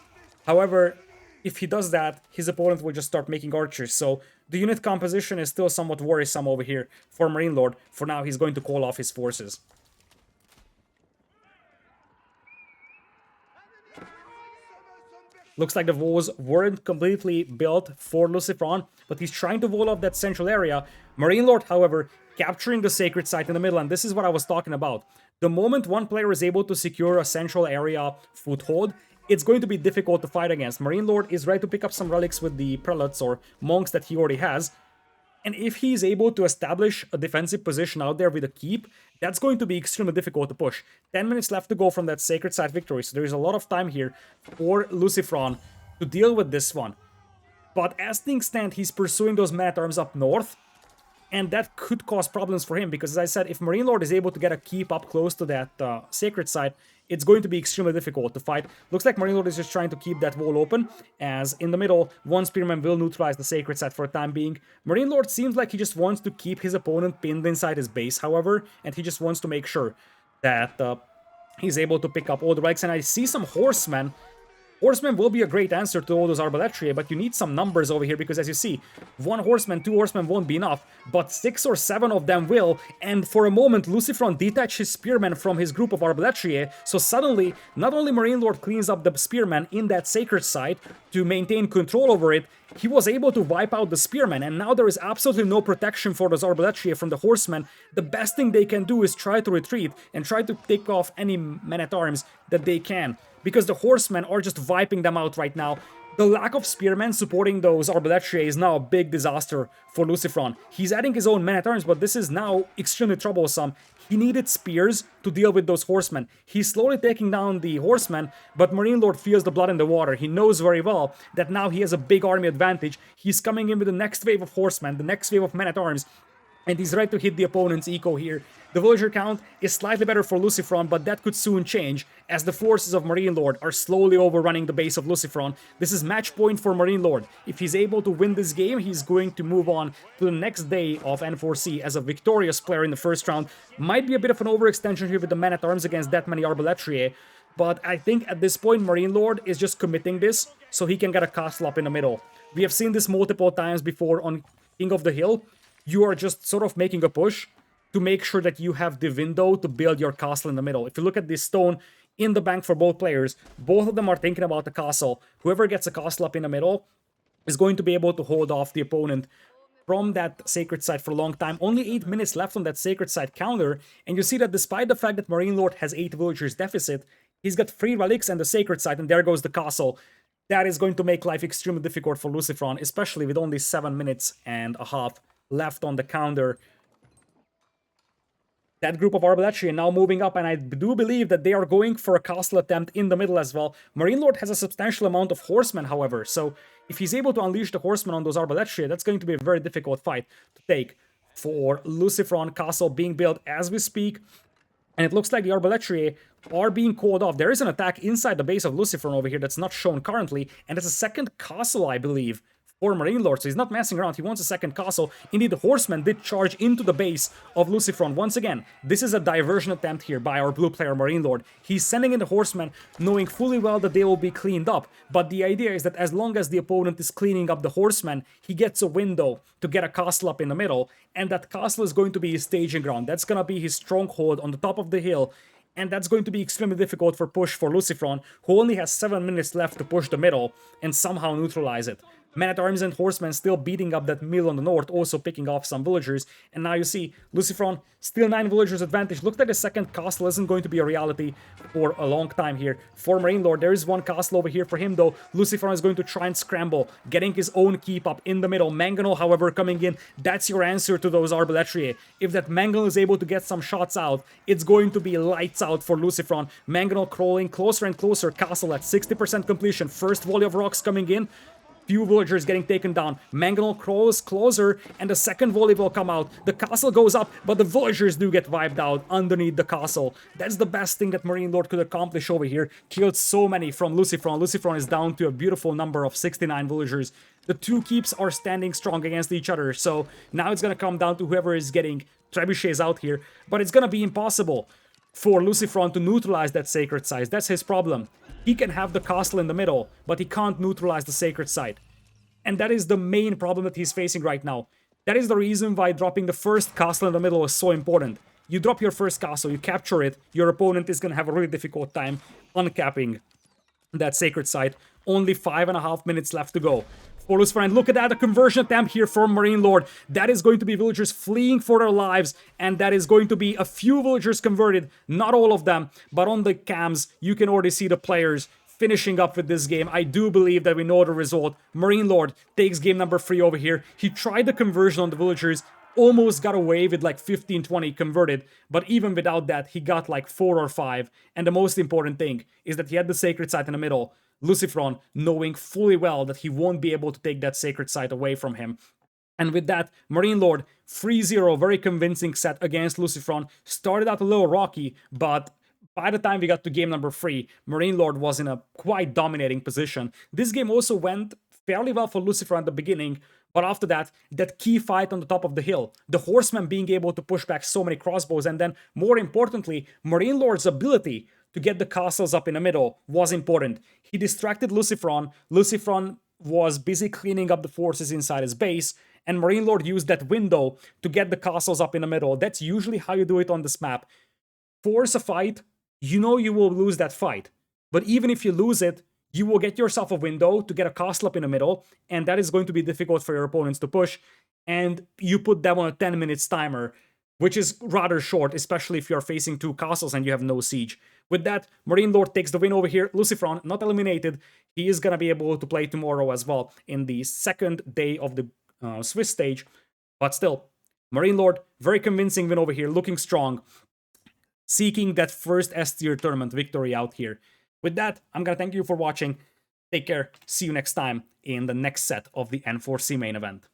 However, if he does that, his opponent will just start making archers, so the unit composition is still somewhat worrisome over here for MarineLord. For now, he's going to call off his forces. Looks like the walls weren't completely built for LucifroN, but he's trying to wall off that central area. MarineLord, however, capturing the sacred site in the middle, and this is what I was talking about. The moment one player is able to secure a central area foothold, it's going to be difficult to fight against. MarineLord is ready to pick up some relics with the prelates or monks that he already has. And if he's able to establish a defensive position out there with a keep, that's going to be extremely difficult to push. 10 minutes left to go from that sacred site victory, so there's a lot of time here for LucifroN to deal with this one. But as things stand, he's pursuing those man-at-arms up north, and that could cause problems for him, because as I said, if MarineLord is able to get a keep up close to that sacred site, it's going to be extremely difficult to fight. Looks like MarineLord is just trying to keep that wall open, as in the middle, one Spearman will neutralize the sacred site for the time being. MarineLord seems like he just wants to keep his opponent pinned inside his base, however, and he just wants to make sure that he's able to pick up all the relics. And I see some horsemen. Horsemen will be a great answer to all those Arbaletier, but you need some numbers over here, because as you see, 1 horseman, 2 horsemen won't be enough, but 6 or 7 of them will, and for a moment, LucifroN detached his spearmen from his group of Arbaletier, so suddenly, not only MarineLord cleans up the spearmen in that sacred site to maintain control over it, he was able to wipe out the spearmen, and now there is absolutely no protection for those Arbaletier from the horsemen. The best thing they can do is try to retreat and try to take off any men-at-arms that they can, because the horsemen are just wiping them out right now. The lack of spearmen supporting those Arbaletier is now a big disaster for LucifroN. He's adding his own men-at-arms, but this is now extremely troublesome. He needed spears to deal with those horsemen. He's slowly taking down the horsemen, but MarineLord feels the blood in the water. He knows very well that now he has a big army advantage. He's coming in with the next wave of horsemen, the next wave of men-at-arms, and he's ready to hit the opponent's eco here. The villager count is slightly better for LucifroN, but that could soon change, as the forces of MarineLord are slowly overrunning the base of LucifroN. This is match point for MarineLord. If he's able to win this game, he's going to move on to the next day of N4C as a victorious player in the first round. Might be a bit of an overextension here with the men-at-arms against that many Arbaletier, but I think at this point MarineLord is just committing this so he can get a castle up in the middle. We have seen this multiple times before on King of the Hill. You are just sort of making a push to make sure that you have the window to build your castle in the middle. If you look at this stone in the bank for both players, both of them are thinking about the castle. Whoever gets a castle up in the middle is going to be able to hold off the opponent from that sacred site for a long time. Only 8 minutes left on that sacred site counter, and you see that despite the fact that MarineLord has 8 villagers deficit, he's got 3 relics and the sacred site, and there goes the castle. That is going to make life extremely difficult for LucifroN, especially with only 7 minutes and a half left on the counter. That group of Arbaletier now moving up, and I do believe that they are going for a castle attempt in the middle as well. MarineLord has a substantial amount of horsemen, however, so if he's able to unleash the horsemen on those Arbaletier, that's going to be a very difficult fight to take for LucifroN. Castle being built as we speak. And it looks like the Arbaletrier are being called off. There is an attack inside the base of LucifroN over here that's not shown currently, and it's a second castle, I believe, for MarineLord, so he's not messing around. He wants a second castle. Indeed, the horseman did charge into the base of LucifroN. Once again, this is a diversion attempt here by our blue player MarineLord. He's sending in the horsemen, knowing fully well that they will be cleaned up, but the idea is that as long as the opponent is cleaning up the horsemen, he gets a window to get a castle up in the middle, and that castle is going to be his staging ground. That's going to be his stronghold on the top of the hill, and that's going to be extremely difficult for push for LucifroN, who only has 7 minutes left to push the middle and somehow neutralize it. Men-at-Arms and Horsemen still beating up that mill on the north, also picking off some villagers. And now you see LucifroN still 9 villagers advantage. Looks like the second castle isn't going to be a reality for a long time here. For MarineLord, there is one castle over here for him though. LucifroN is going to try and scramble, getting his own keep up in the middle. Mangonel, however, coming in. That's your answer to those Arbaletrier. If that Mangonel is able to get some shots out, it's going to be lights out for LucifroN. Mangonel crawling closer and closer. Castle at 60% completion. First volley of rocks coming in. Few villagers getting taken down. Mangonel crawls closer, and the second volley will come out. The castle goes up, but the villagers do get wiped out underneath the castle. That's the best thing that MarineLord could accomplish over here. Killed so many from LucifroN. LucifroN is down to a beautiful number of 69 villagers. The two keeps are standing strong against each other, so now it's gonna come down to whoever is getting trebuchets out here. But it's gonna be impossible for LucifroN to neutralize that sacred site. That's his problem. He can have the castle in the middle, but he can't neutralize the sacred site. And that is the main problem that he's facing right now. That is the reason why dropping the first castle in the middle is so important. You drop your first castle, you capture it, your opponent is going to have a really difficult time uncapping that sacred site. Only 5.5 minutes left to go. For LucifroN, look at that, a conversion attempt here from MarineLord. That is going to be villagers fleeing for their lives, and that is going to be a few villagers converted, not all of them, but on the cams, you can already see the players finishing up with this game. I do believe that we know the result. MarineLord takes game number 3 over here. He tried the conversion on the villagers, almost got away with like 15-20 converted, but even without that, he got like 4 or 5. And the most important thing is that he had the sacred site in the middle. LucifroN knowing fully well that he won't be able to take that sacred site away from him. And with that, MarineLord 3-0, very convincing set against LucifroN. Started out a little rocky, but by the time we got to game number 3, MarineLord was in a quite dominating position. This game also went fairly well for LucifroN at the beginning, but after that, that key fight on the top of the hill, the horsemen being able to push back so many crossbows, and then, more importantly, MarineLord's ability to get the castles up in the middle was important. He distracted LucifroN. LucifroN was busy cleaning up the forces inside his base, and MarineLord used that window to get the castles up in the middle. That's usually how you do it on this map. Force a fight, you know you will lose that fight. But even if you lose it, you will get yourself a window to get a castle up in the middle, and that is going to be difficult for your opponents to push, and you put them on a 10 minutes timer, which is rather short, especially if you're facing 2 castles and you have no siege. With that, MarineLord takes the win over here. LucifroN, not eliminated. He is going to be able to play tomorrow as well in the second day of the Swiss stage. But still, MarineLord, very convincing win over here, looking strong, seeking that first S-tier tournament victory out here. With that, I'm going to thank you for watching. Take care. See you next time in the next set of the N4C main event.